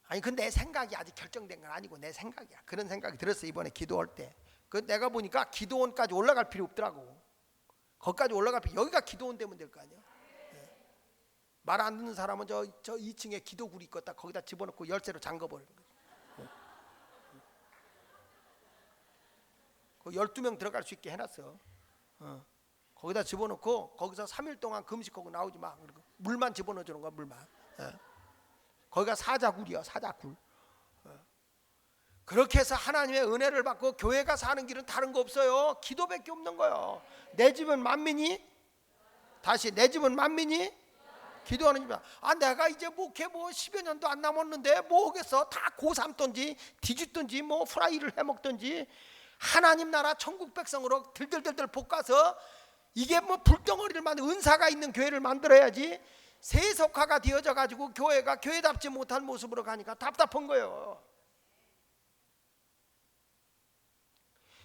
아니 근데 내 생각이 아직 결정된 건 아니고 내 생각이야. 그런 생각이 들었어 이번에 기도할 때. 그 내가 보니까 기도원까지 올라갈 필요 없더라고. 거기까지 올라갈 필요. 여기가 기도원 되면 될 거 아니야. 말 안 듣는 사람은 저 2층에 기도굴이 있겠다. 거기다 집어넣고 열쇠로 잠궈버리는 거야. 12명 들어갈 수 있게 해놨어. 거기다 집어넣고 거기서 3일 동안 금식하고 나오지 마. 그리고 물만 집어넣어 주는 거야. 물만. 거기가 사자굴이야. 사자굴. 그렇게 해서 하나님의 은혜를 받고 교회가 사는 길은 다른 거 없어요. 기도밖에 없는 거예요. 내 집은 만민이 다시 내 집은 만민이 기도하는 집이야. 내가 이제 목회 뭐 10여 년도 안 남았는데 뭐 하겠어. 다 고삼든지 뒤집든지 뭐 프라이를 해먹든지 하나님 나라 천국 백성으로 들들들들 볶아서 이게 뭐 불덩어리를 만든 은사가 있는 교회를 만들어야지. 세속화가 되어져 가지고 교회가 교회답지 못한 모습으로 가니까 답답한 거예요.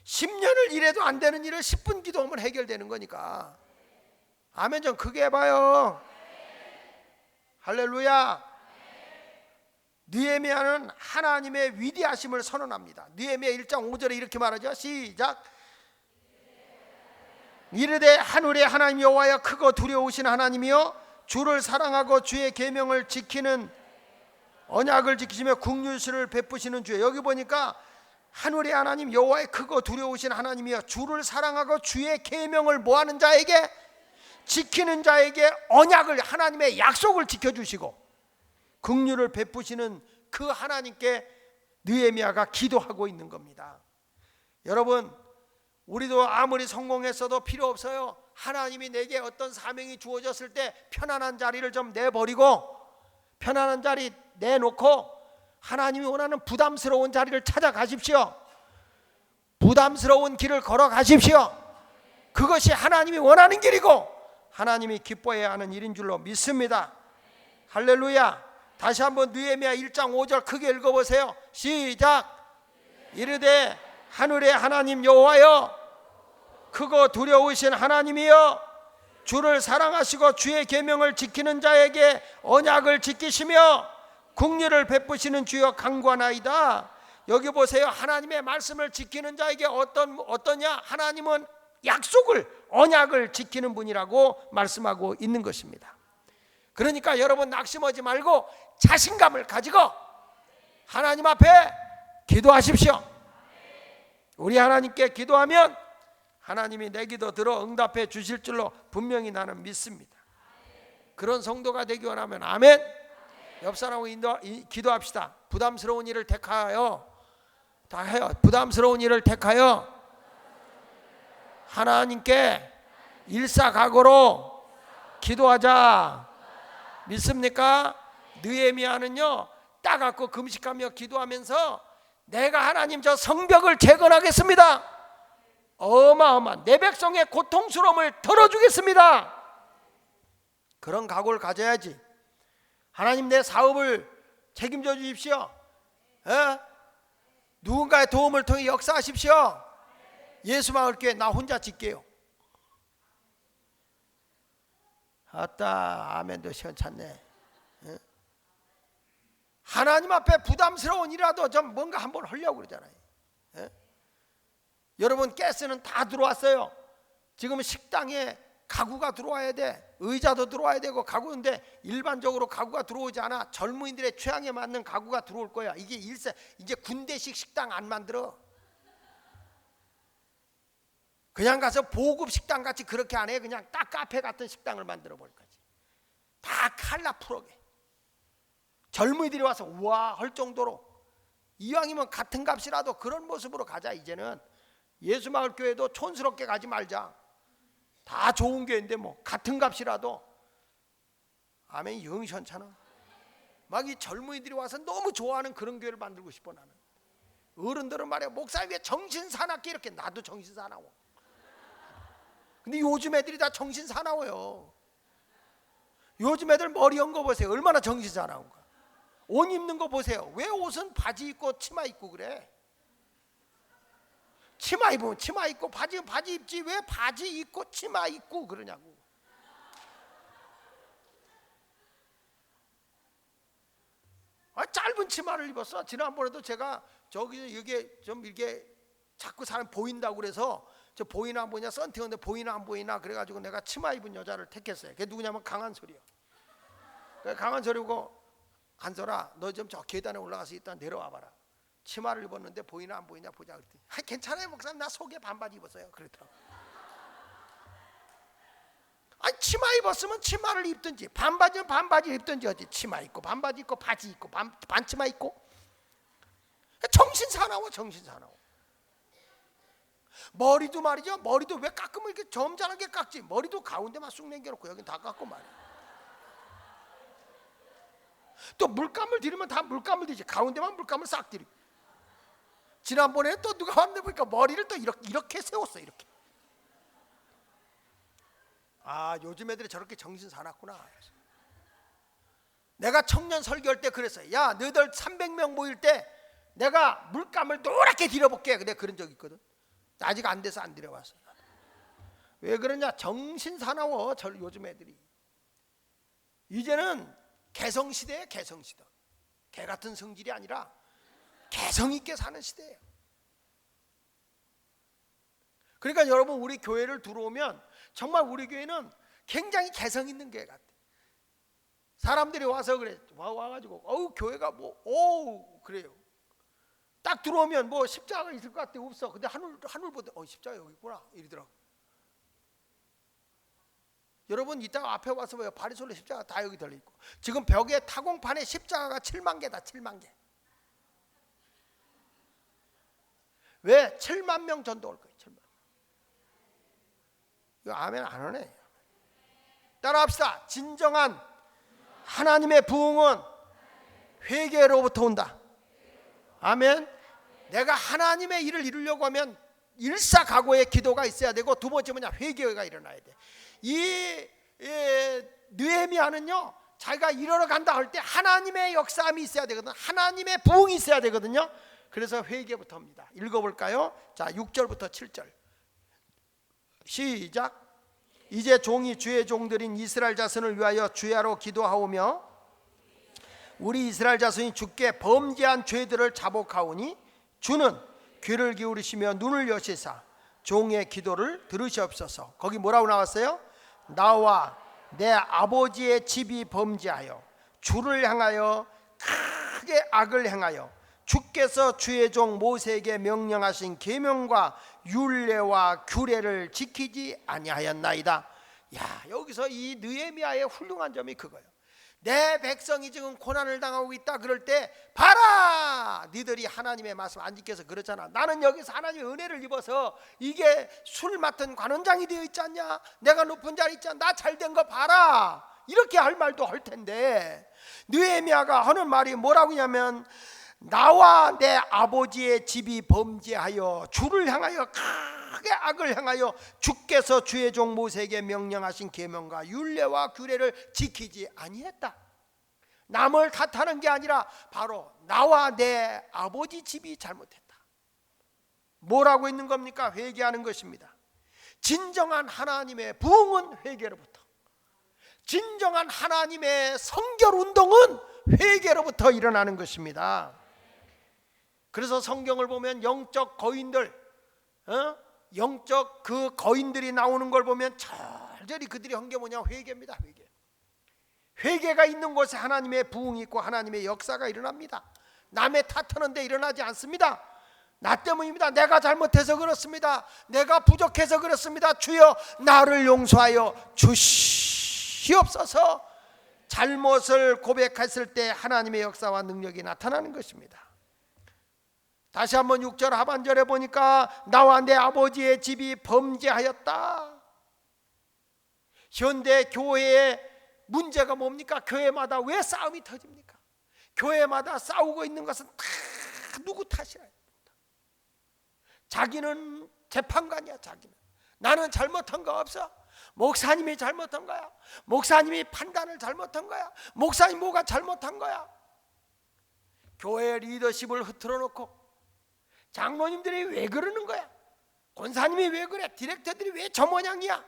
10년을 일해도 안 되는 일을 10분 기도하면 해결되는 거니까. 아멘 좀 크게 해봐요. 할렐루야. 느헤미야는 하나님의 위대하심을 선언합니다. 느헤미야 1장 5절에 이렇게 말하죠. 시작. 이르되 하늘의 하나님 여호와여 크고 두려우신 하나님이여 주를 사랑하고 주의 계명을 지키는 언약을 지키시며 긍휼을 베푸시는 주여. 여기 보니까 하늘의 하나님 여호와의 크고 두려우신 하나님이여 주를 사랑하고 주의 계명을 뭐하는 자에게 지키는 자에게 언약을 하나님의 약속을 지켜주시고 긍휼을 베푸시는 그 하나님께 느헤미야가 기도하고 있는 겁니다. 여러분 우리도 아무리 성공했어도 필요 없어요. 하나님이 내게 어떤 사명이 주어졌을 때 편안한 자리를 좀 내버리고 편안한 자리 내놓고 하나님이 원하는 부담스러운 자리를 찾아가십시오. 부담스러운 길을 걸어가십시오. 그것이 하나님이 원하는 길이고 하나님이 기뻐해야 하는 일인 줄로 믿습니다. 할렐루야. 다시 한번 느헤미야 1장 5절 크게 읽어보세요. 시작. 이르되 하늘의 하나님 여호와여 크고 두려우신 하나님이여 주를 사랑하시고 주의 계명을 지키는 자에게 언약을 지키시며 긍휼을 베푸시는 주여 간구하나이다. 여기 보세요. 하나님의 말씀을 지키는 자에게 어떠냐? 하나님은 약속을, 언약을 지키는 분이라고 말씀하고 있는 것입니다. 그러니까 여러분 낙심하지 말고 자신감을 가지고 하나님 앞에 기도하십시오. 우리 하나님께 기도하면 하나님이 내 기도 들어 응답해 주실 줄로 분명히 나는 믿습니다. 그런 성도가 되기 원하면 아멘. 옆 사람하고 기도합시다. 부담스러운 일을 택하여 다 해요. 부담스러운 일을 택하여 하나님께 일사각오로 기도하자. 믿습니까? 느헤미야는요 따갑고 금식하며 기도하면서 내가 하나님 저 성벽을 재건하겠습니다. 어마어마한 내 백성의 고통스러움을 덜어주겠습니다. 그런 각오를 가져야지. 하나님 내 사업을 책임져 주십시오. 누군가의 도움을 통해 역사하십시오. 예수마을교회 나 혼자 짓게요. 아따 아멘도 시원찮네. 하나님 앞에 부담스러운 일이라도 좀 뭔가 한번 하려고 그러잖아요. 여러분 가스는 다 들어왔어요. 지금 식당에 가구가 들어와야 돼. 의자도 들어와야 되고 가구인데 일반적으로 가구가 들어오지 않아. 젊은이들의 취향에 맞는 가구가 들어올 거야. 이게 이제 군대식 식당 안 만들어. 그냥 가서 보급 식당 같이 그렇게 안 해. 그냥 딱 카페 같은 식당을 만들어 버릴 거지. 다 컬러풀하게. 젊은이들이 와서 우와 할 정도로. 이왕이면 같은 값이라도 그런 모습으로 가자. 이제는 예수마을교회도 촌스럽게 가지 말자. 다 좋은 교회인데 뭐 같은 값이라도. 아멘. 영시원찮아. 막 이 젊은이들이 와서 너무 좋아하는 그런 교회를 만들고 싶어. 나는 어른들은 말이야 목사님 왜 정신 사납게 이렇게. 나도 정신 사나워. 근데 요즘 애들이 다 정신 사나워요. 요즘 애들 머리 연 거 보세요. 얼마나 정신 사나운가. 옷 입는 거 보세요. 왜 옷은 바지 입고 치마 입고 그래? 치마 입으면 치마 입고 바지 입지 왜 바지 입고 치마 입고 그러냐고. 짧은 치마를 입었어. 지난번에도 제가 저기 이게 좀 이렇게 자꾸 사람 보인다고 그래서 저 보이나 안 보이냐 썬팅인데 보이나 안 보이나 그래가지고 내가 치마 입은 여자를 택했어요. 그게 누구냐면 강한솔이요. 강한솔이고 한솔아 너 좀 저 계단에 올라가서 일단 내려와봐라. 치마를 입었는데 보이나 안 보이냐 보자 그랬더니 괜찮아요 목사님 나 속에 반바지 입었어요 그랬더라고. 아니 치마 입었으면 치마를 입든지 반바지는 반바지 입든지 어디 치마 입고 반바지 입고 바지 입고 반치마 입고. 정신 사나워 정신 사나워. 머리도 말이죠. 머리도 왜 깎으면 이렇게 점잖게 깎지. 머리도 가운데만 쑥 남겨놓고 여긴 다 깎고 말이야. 또 물감을 들이면 다 물감을 들이지. 가운데만 물감을 싹 들이고. 지난번에 또 누가 왔는데 보니까 머리를 또 이렇게 세웠어. 이렇게. 아 요즘 애들이 저렇게 정신 사납구나. 내가 청년 설교할 때 그랬어요. 야 너희들 300명 모일 때 내가 물감을 노랗게 들여볼게. 내가 그런 적 있거든. 아직 안 돼서 안 들여왔어. 왜 그러냐. 정신 사나워 요즘 애들이. 이제는 개성시대예요. 개성시대. 개 같은 성질이 아니라 개성 있게 사는 시대예요. 그러니까 여러분 우리 교회를 들어오면 정말 우리 교회는 굉장히 개성 있는 교회 같아. 사람들이 와서 그래. 와가지고 어우 교회가 뭐 어우 그래요. 딱 들어오면 뭐 십자가가 있을 것 같아. 없어. 근데 하늘 보다 십자가 여기 있구나 이러더라고. 여러분 이따가 앞에 와서 봐요. 바리솔로 십자가 다 여기 달려있고 지금 벽에 타공판에 십자가가 7만 개다. 7만 개. 왜? 7만 명 전도 올 거예요. 7만. 이거 아멘 안 하네. 따라합시다. 진정한 하나님의 부흥은 회개로부터 온다. 아멘. 내가 하나님의 일을 이루려고 하면 일사각오의 기도가 있어야 되고 두 번째 뭐냐 회개가 일어나야 돼. 이 느헤미야는요 자기가 이러러 간다 할 때 하나님의 역사함이 있어야 되거든. 하나님의 부흥이 있어야 되거든요. 그래서 회개부터 합니다. 읽어볼까요? 자 6절부터 7절 시작. 이제 종이 주의 종들인 이스라엘 자손을 위하여 주야로 기도하오며 우리 이스라엘 자손이 주께 범죄한 죄들을 자복하오니 주는 귀를 기울이시며 눈을 여시사 종의 기도를 들으시옵소서. 거기 뭐라고 나왔어요? 나와 내 아버지의 집이 범죄하여 주를 향하여 크게 악을 행하여 주께서 주의 종 모세에게 명령하신 계명과 율례와 규례를 지키지 아니하였나이다. 야, 여기서 이 느헤미야의 훌륭한 점이 그거예요. 내 백성이 지금 고난을 당하고 있다 그럴 때 봐라, 니들이 하나님의 말씀 안 지켜서 그렇잖아. 나는 여기서 하나님의 은혜를 입어서 이게 술 맡은 관원장이 되어 있지 않냐, 내가 높은 자리 있지 않냐, 나 잘된 거 봐라, 이렇게 할 말도 할 텐데 느헤미야가 하는 말이 뭐라고 하냐면 나와 내 아버지의 집이 범죄하여 주를 향하여 크게 악을 행하여 주께서 주의 종 모세에게 명령하신 계명과 율례와 규례를 지키지 아니했다. 남을 탓하는 게 아니라 바로 나와 내 아버지 집이 잘못했다. 뭐라고 있는 겁니까? 회개하는 것입니다. 진정한 하나님의 부흥은 회개로부터, 진정한 하나님의 성결 운동은 회개로부터 일어나는 것입니다. 그래서 성경을 보면 영적 거인들, 영적 그 거인들이 나오는 걸 보면 절절히 그들이 한 게 뭐냐? 회개입니다. 회개. 회개가 있는 곳에 하나님의 부흥이 있고 하나님의 역사가 일어납니다. 남의 탓하는 데 일어나지 않습니다. 나 때문입니다. 내가 잘못해서 그렇습니다. 내가 부족해서 그렇습니다. 주여 나를 용서하여 주시옵소서. 잘못을 고백했을 때 하나님의 역사와 능력이 나타나는 것입니다. 다시 한번 6절 하반절에 보니까 나와 내 아버지의 집이 범죄하였다. 현대 교회의 문제가 뭡니까? 교회마다 왜 싸움이 터집니까? 교회마다 싸우고 있는 것은 다 누구 탓이야? 자기는 재판관이야. 자기는 나는 잘못한 거 없어. 목사님이 잘못한 거야. 목사님이 판단을 잘못한 거야. 목사님 뭐가 잘못한 거야. 교회 리더십을 흐트러 놓고 장로님들이 왜 그러는 거야? 권사님이 왜 그래? 디렉터들이 왜 저 모양이야?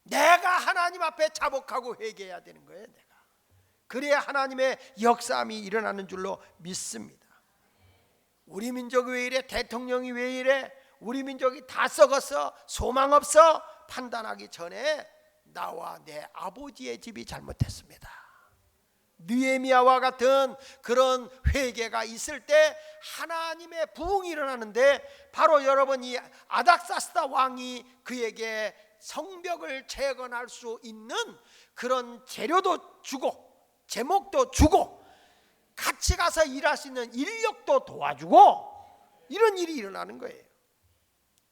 내가 하나님 앞에 자복하고 회개해야 되는 거예요. 내가. 그래야 하나님의 역사함이 일어나는 줄로 믿습니다. 우리 민족이 왜 이래? 대통령이 왜 이래? 우리 민족이 다 썩었어? 소망 없어? 판단하기 전에 나와 내 아버지의 집이 잘못했습니다. 느헤미야와 같은 그런 회개가 있을 때 하나님의 부흥이 일어나는데, 바로 여러분 이 아닥사스다 왕이 그에게 성벽을 재건할 수 있는 그런 재료도 주고 제목도 주고 같이 가서 일할 수 있는 인력도 도와주고 이런 일이 일어나는 거예요.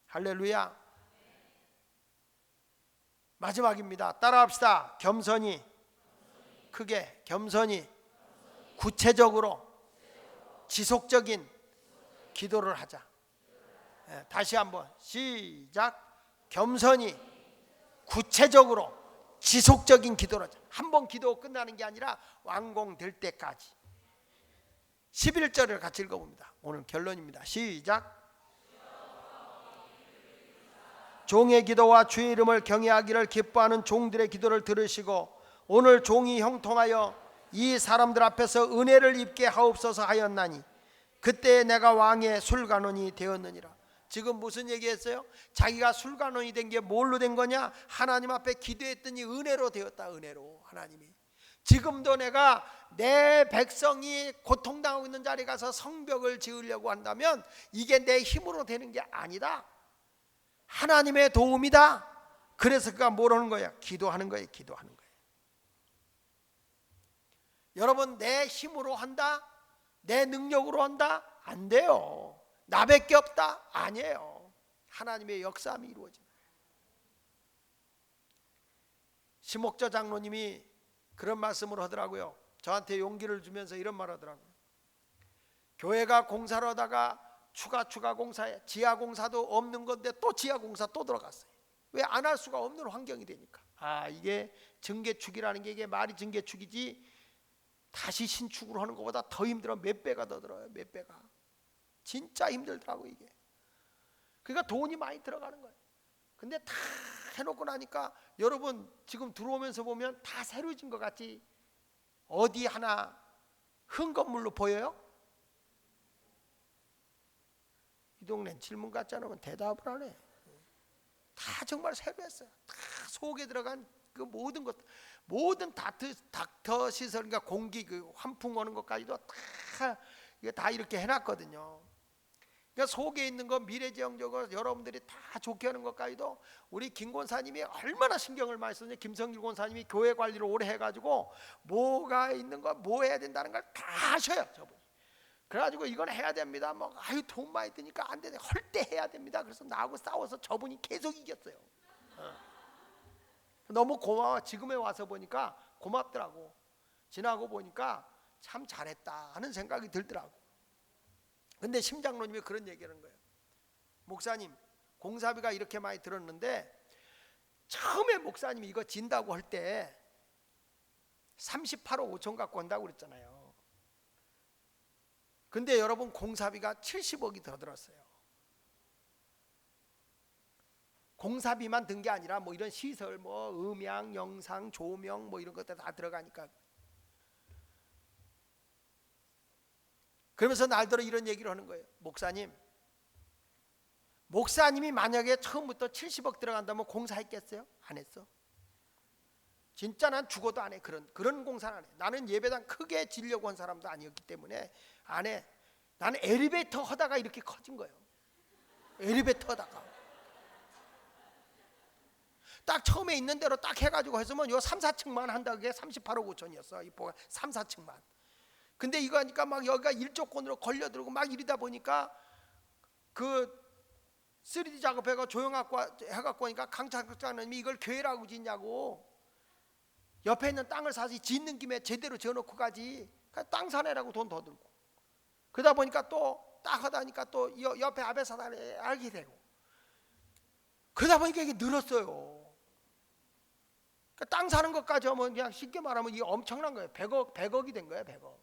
할렐루야. 마지막입니다. 따라합시다. 겸손히, 크게 겸손히, 구체적으로, 지속적인 기도를 하자. 다시 한번 시작. 겸손히, 구체적으로, 지속적인 기도를 하자. 한번 기도 끝나는 게 아니라 완공될 때까지. 11절을 같이 읽어봅니다. 오늘 결론입니다. 시작. 종의 기도와 주의 이름을 경외하기를 기뻐하는 종들의 기도를 들으시고 오늘 종이 형통하여 이 사람들 앞에서 은혜를 입게 하옵소서 하였나니 그때 내가 왕의 술관원이 되었느니라. 지금 무슨 얘기했어요? 자기가 술관원이 된 게 뭘로 된 거냐? 하나님 앞에 기도했더니 은혜로 되었다. 은혜로. 하나님이 지금도 내가 내 백성이 고통당하고 있는 자리에 가서 성벽을 지으려고 한다면 이게 내 힘으로 되는 게 아니다. 하나님의 도움이다. 그래서 그가 뭘 하는 거야? 기도하는 거예요. 기도하는 거예요. 여러분, 내 힘으로 한다? 내 능력으로 한다? 안 돼요. 나밖에 없다? 아니에요. 하나님의 역사함이 이루어집니다. 심옥저 장로님이 그런 말씀을 하더라고요. 저한테 용기를 주면서 이런 말 하더라고요. 교회가 공사를 하다가 추가 공사에 지하 공사도 없는 건데 또 지하 공사 또 들어갔어요. 왜 안 할 수가 없는 환경이 되니까. 이게 증개축이라는 게 이게 말이 증개축이지 다시 신축으로 하는 것보다 더 힘들어. 몇 배가 더 들어요. 몇 배가. 진짜 힘들더라고 이게. 그러니까 돈이 많이 들어가는 거예요. 근데 다 해놓고 나니까 여러분 지금 들어오면서 보면 다 새로 진 것 같지? 어디 하나 흠 건물로 보여요? 동네는 질문 같지 않으면 대답을 안 해. 다 정말 세배했어요. 다 속에 들어간 그 모든 것, 모든 닥터 시설, 그러니까 공기, 그 환풍 오는 것까지도 다 이게 다 이렇게 해놨거든요. 그러니까 속에 있는 거 미래지향적으로 여러분들이 다 좋게 하는 것까지도 우리 김 권사님이 얼마나 신경을 많이 썼는지, 김성길 권사님이 교회 관리를 오래 해가지고 뭐가 있는 거, 뭐 해야 된다는 걸 다 하셔요, 저분이. 그래가지고 이건 해야 됩니다. 뭐 아유 돈 많이 드니까 안 되네. 할 때 해야 됩니다. 그래서 나하고 싸워서 저분이 계속 이겼어요. 너무 고마워. 지금에 와서 보니까 고맙더라고. 지나고 보니까 참 잘했다 하는 생각이 들더라고. 근데 심장로님이 그런 얘기를 하는 거예요. 목사님, 공사비가 이렇게 많이 들었는데 처음에 목사님이 이거 진다고 할 때 38억 5천 갖고 온다고 그랬잖아요. 근데 여러분 공사비가 70억이 더 들었어요. 공사비만 든 게 아니라 뭐 이런 시설, 뭐 음향, 영상, 조명 뭐 이런 것들 다 들어가니까. 그러면서 날더러 이런 얘기를 하는 거예요. 목사님이 만약에 처음부터 70억 들어간다면 공사했겠어요? 안 했어. 진짜 난 죽어도 안 해. 그런 공사는 안 해. 나는 예배당 크게 지려고 한 사람도 아니었기 때문에 안 해. 나는 엘리베이터 하다가 이렇게 커진 거예요. 엘리베이터 하다가 딱 처음에 있는 대로 딱 해가지고 했으면 요 3, 4층만 한다고. 그게 38억 5천이었어 이 보가 3, 4층만. 근데 이거 하니까 막 여기가 일조권으로 걸려들고 막 이러다 보니까 그 3D 작업해가 조형학과 해갖고 하니까 강창장님이 이걸 교회라고 짓냐고, 옆에 있는 땅을 사서 짓는 김에 제대로 지어놓고 가지, 땅 사내라고 돈 더 들고. 그러다 보니까 또 딱 하다 보니까 또 옆에 아베사단에 알게 되고, 그러다 보니까 이게 늘었어요. 그러니까 땅 사는 것까지 하면 그냥 쉽게 말하면 이게 엄청난 거예요. 100억이 된 거예요. 100억.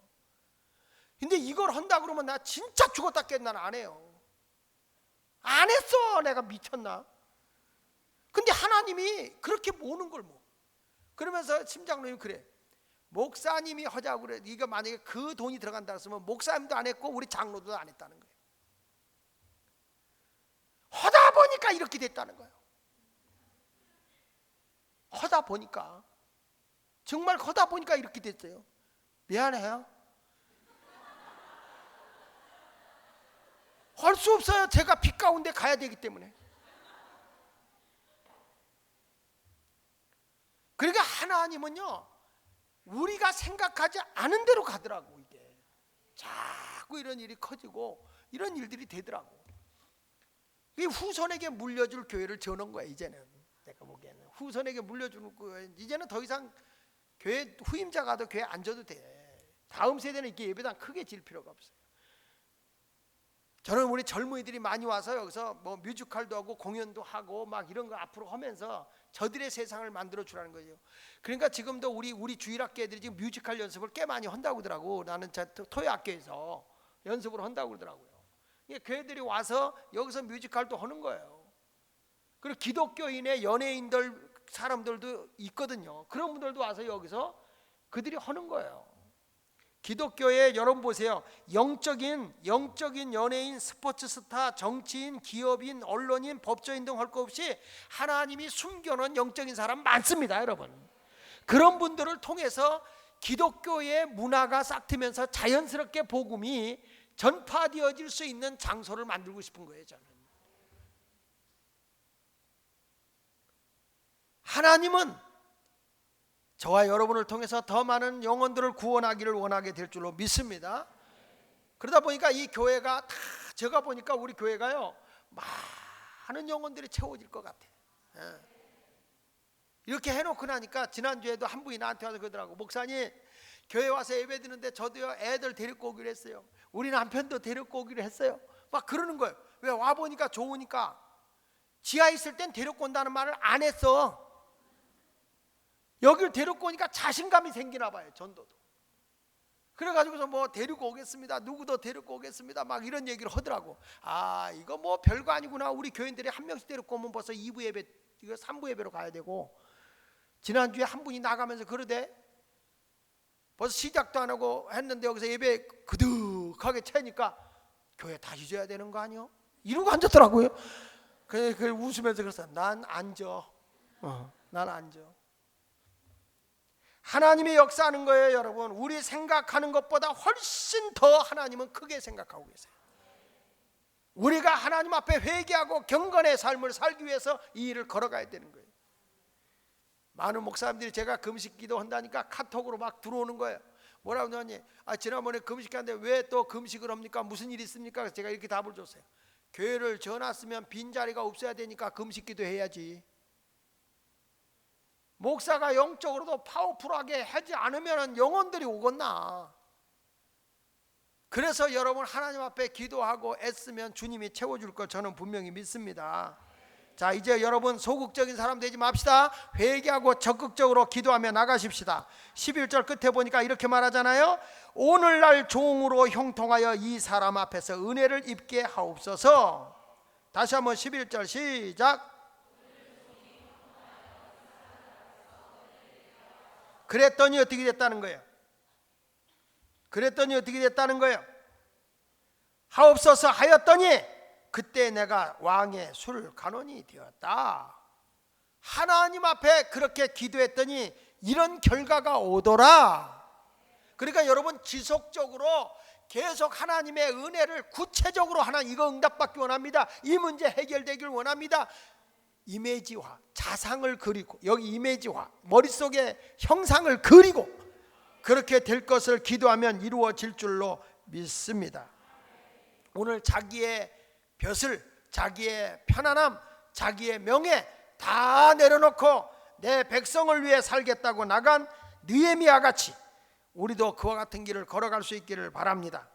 근데 이걸 한다 그러면 나 진짜 죽었다 깼나 안 해요. 안 했어. 내가 미쳤나? 근데 하나님이 그렇게 모는 걸 뭐. 그러면서 심장로님이 그래. 목사님이 하자고 그래. 이거 만약에 그 돈이 들어간다 했으면 목사님도 안 했고 우리 장로도 안 했다는 거예요. 하다 보니까 이렇게 됐다는 거예요. 하다 보니까, 정말 하다 보니까 이렇게 됐어요. 미안해요. 할 수 없어요. 제가 빛 가운데 가야 되기 때문에. 그러니까 하나님은요, 우리가 생각하지 않은 대로 가더라고. 이게 자꾸 이런 일이 커지고 이런 일들이 되더라고. 이 후손에게 물려줄 교회를 지어놓은 거야. 이제는 내가 보기에는 후손에게 물려주는 거예요. 이제는 더 이상 교회 후임자가 더 교회 안 져도 돼. 다음 세대는 이렇게 예배당 크게 질 필요가 없어요. 저는 우리 젊은이들이 많이 와서 여기서 뭐 뮤지컬도 하고 공연도 하고 막 이런 거 앞으로 하면서 저들의 세상을 만들어 주라는 거죠. 그러니까 지금도 우리 주일학교 애들이 지금 뮤지컬 연습을 꽤 많이 한다고 그러더라고. 나는 토요학교에서 연습을 한다고 그러더라고요. 교회들이 와서 여기서 뮤지컬도 하는 거예요. 그리고 기독교인의 연예인들 사람들도 있거든요. 그런 분들도 와서 여기서 그들이 하는 거예요. 기독교에 여러분 보세요. 영적인 연예인, 스포츠 스타, 정치인, 기업인, 언론인, 법조인 등 할 것 없이 하나님이 숨겨놓은 영적인 사람 많습니다, 여러분. 그런 분들을 통해서 기독교의 문화가 싹트면서 자연스럽게 복음이 전파되어질 수 있는 장소를 만들고 싶은 거예요, 저는. 하나님은 저와 여러분을 통해서 더 많은 영혼들을 구원하기를 원하게 될 줄로 믿습니다. 그러다 보니까 이 교회가 다, 제가 보니까 우리 교회가요, 많은 영혼들이 채워질 것 같아. 이렇게 해놓고 나니까 지난주에도 한 분이 나한테 와서 그러더라고. 목사님, 교회 와서 예배 드는데 저도요 애들 데리고 오기로 했어요. 우리 남편도 데리고 오기로 했어요. 막 그러는 거예요. 왜? 와보니까 좋으니까. 지하에 있을 땐 데리고 온다는 말을 안 했어. 여기를 데리고 오니까 자신감이 생기나 봐요. 전도도. 그래가지고서 뭐 데리고 오겠습니다, 누구도 데리고 오겠습니다, 막 이런 얘기를 하더라고. 아, 이거 뭐 별거 아니구나. 우리 교인들이 한 명씩 데리고 오면 벌써 2부 예배, 이거 3부 예배로 가야 되고. 지난주에 한 분이 나가면서 그러대. 벌써 시작도 안 하고 했는데 여기서 예배 그득하게 채니까 교회 다시 줘야 되는 거 아니요? 이러고 앉았더라고요. 그 웃으면서 그랬어요. 난 앉아. 난 앉아. 하나님이 역사하는 거예요, 여러분. 우리 생각하는 것보다 훨씬 더 하나님은 크게 생각하고 계세요. 우리가 하나님 앞에 회개하고 경건의 삶을 살기 위해서 이 일을 걸어가야 되는 거예요. 많은 목사님들이 제가 금식 기도한다니까 카톡으로 막 들어오는 거예요. 뭐라고 하니? 지난번에 금식하는데 왜 또 금식을 합니까? 무슨 일이 있습니까? 그래서 제가 이렇게 답을 줬어요. 교회를 전놨으면 빈자리가 없어야 되니까 금식 기도해야지. 목사가 영적으로도 파워풀하게 하지 않으면 영혼들이 오겠나. 그래서 여러분 하나님 앞에 기도하고 애쓰면 주님이 채워줄 걸 저는 분명히 믿습니다. 자, 이제 여러분 소극적인 사람 되지 맙시다. 회개하고 적극적으로 기도하며 나가십시다. 11절 끝에 보니까 이렇게 말하잖아요. 오늘날 종으로 형통하여 이 사람 앞에서 은혜를 입게 하옵소서. 다시 한번 11절 시작. 그랬더니 어떻게 됐다는 거예요? 그랬더니 어떻게 됐다는 거예요? 하옵소서 하였더니 그때 내가 왕의 술간원이 되었다. 하나님 앞에 그렇게 기도했더니 이런 결과가 오더라. 그러니까 여러분 지속적으로 계속 하나님의 은혜를 구체적으로 하나님 이거 응답받기 원합니다. 이 문제 해결되길 원합니다. 이미지화, 자상을 그리고 여기 이미지화, 머릿속에 형상을 그리고 그렇게 될 것을 기도하면 이루어질 줄로 믿습니다. 오늘 자기의 벼슬, 자기의 편안함, 자기의 명예 다 내려놓고 내 백성을 위해 살겠다고 나간 느헤미야 같이 우리도 그와 같은 길을 걸어갈 수 있기를 바랍니다.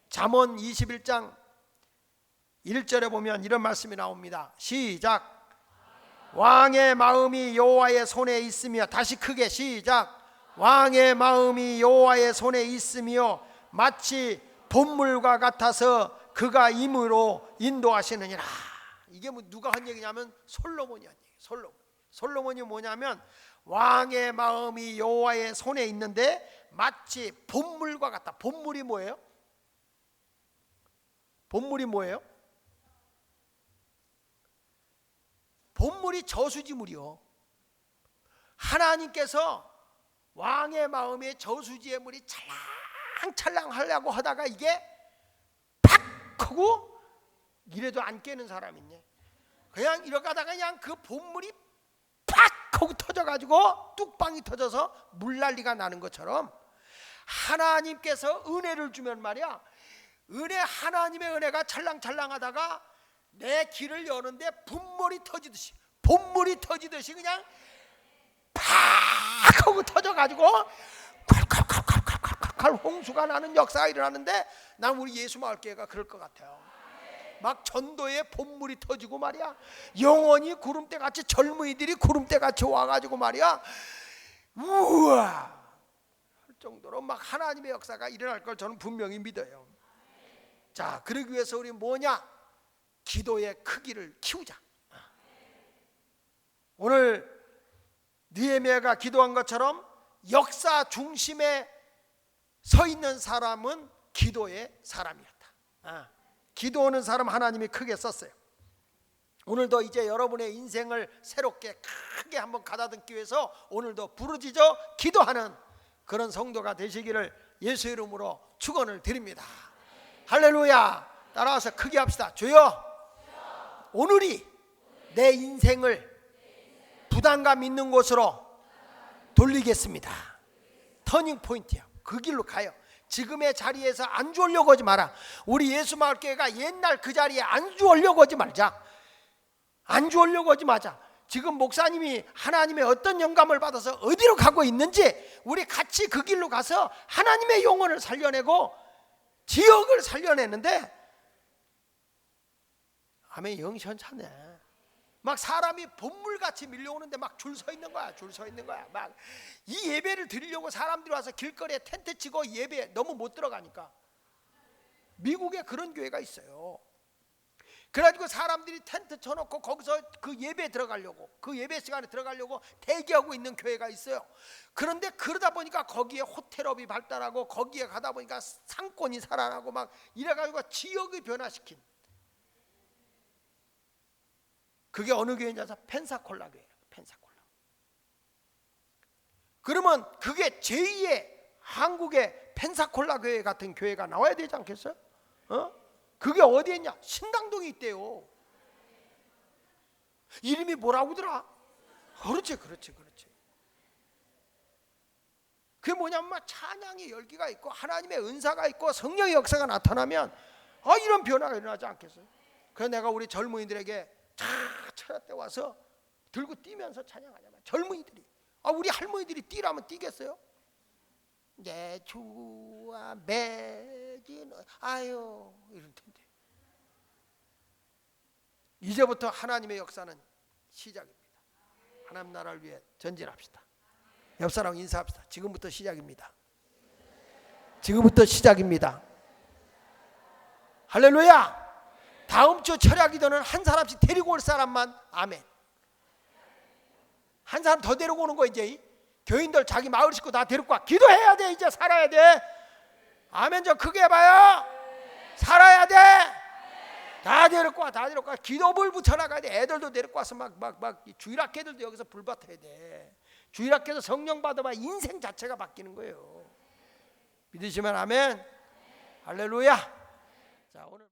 잠언 21장 1절에 보면 이런 말씀이 나옵니다. 시작. 왕의 마음이 여호와의 손에 있으며, 다시 크게 시작. 왕의 마음이 여호와의 손에 있으며 마치 봇물과 같아서 그가 임으로 인도하시느니라. 이게 뭐 누가 한 얘기냐면 솔로몬이 한 얘기. 솔로몬이 뭐냐면 왕의 마음이 여호와의 손에 있는데 마치 봇물과 같다. 봇물이 뭐예요? 봇물이 뭐예요? 봇물이 저수지물이요. 하나님께서 왕의 마음에 저수지의 물이 찰랑찰랑 하려고 하다가 이게 팍 하고 이래도 안 깨는 사람 있네. 그냥 이렇게 하다가 그냥 그 봇물이 팍 하고 터져가지고 뚝방이 터져서 물난리가 나는 것처럼 하나님께서 은혜를 주면 말이야, 하나님의 은혜가 찰랑찰랑하다가 내 길을 여는데 봇물이 터지듯이 그냥 팍 하고 터져가지고 콸콸콸콸콸콸 홍수가 나는 역사가 일어나는데 난 우리 예수마을교회가 그럴 것 같아요. 막 전도에 봇물이 터지고 말이야, 영원히 구름대같이 젊은이들이 구름대같이 와가지고 말이야, 우와 할 정도로 막 하나님의 역사가 일어날 걸 저는 분명히 믿어요. 자, 그러기 위해서 우리 뭐냐? 기도의 크기를 키우자. 오늘 느헤미야가 기도한 것처럼 역사 중심에 서 있는 사람은 기도의 사람이었다. 기도하는 사람 하나님이 크게 썼어요. 오늘도 이제 여러분의 인생을 새롭게 크게 한번 가다듬기 위해서 오늘도 부르짖어 기도하는 그런 성도가 되시기를 예수 이름으로 축원을 드립니다. 할렐루야. 따라와서 크게 합시다. 주여, 오늘이 내 인생을 부담감 있는 곳으로 돌리겠습니다. 터닝 포인트야. 그 길로 가요. 지금의 자리에서 안주 오려고 하지 마라. 우리 예수마을교회가 옛날 그 자리에 안주 오려고 하지 말자. 안주 오려고 하지 마자. 지금 목사님이 하나님의 어떤 영감을 받아서 어디로 가고 있는지 우리 같이 그 길로 가서 하나님의 영혼을 살려내고 지역을 살려내는데, 아멘, 영시원찮네. 막 사람이 봇물같이 밀려오는데 막 줄 서 있는 거야. 막 이 예배를 드리려고 사람들이 와서 길거리에 텐트 치고 예배 너무 못 들어가니까. 미국에 그런 교회가 있어요. 그래가지고 사람들이 텐트 쳐놓고 거기서 그 예배 들어가려고, 그 예배 시간에 들어가려고 대기하고 있는 교회가 있어요. 그런데 그러다 보니까 거기에 호텔업이 발달하고 거기에 가다 보니까 상권이 살아나고 막 이래가지고 지역을 변화시킨 그게 어느 교회냐? 펜사콜라 교회예요. 펜사콜라. 그러면 그게 제2의 한국의 펜사콜라 교회 같은 교회가 나와야 되지 않겠어요? 그게 어디에 있냐? 신당동에 있대요. 이름이 뭐라고더라? 그렇지. 그게 뭐냐면 찬양의 열기가 있고 하나님의 은사가 있고 성령의 역사가 나타나면 이런 변화가 일어나지 않겠어요? 그래서 내가 우리 젊은이들에게 다 철야 때 와서 들고 뛰면서 찬양하자면 젊은이들이 우리 할머니들이 뛰라면 뛰겠어요? 내 주와 맺은 아유 이럴 텐데. 이제부터 하나님의 역사는 시작입니다. 하나님 나라를 위해 전진합시다. 옆 사람 인사합시다. 지금부터 시작입니다. 지금부터 시작입니다. 할렐루야. 다음 주 철야 기도는 한 사람씩 데리고 올 사람만 아멘. 한 사람 더 데리고 오는 거 이제 교인들 자기 마을 식구 다 데리고 와. 기도해야 돼. 이제 살아야 돼. 아멘 좀 크게 해봐요. 살아야 돼. 다 데리고 와. 기도불 붙여나가야 돼. 애들도 데리고 와서 막 주일학교들도 여기서 불 받아야 돼. 주일학교에서 성령 받아봐 인생 자체가 바뀌는 거예요. 믿으시면 아멘. 할렐루야. 자, 오늘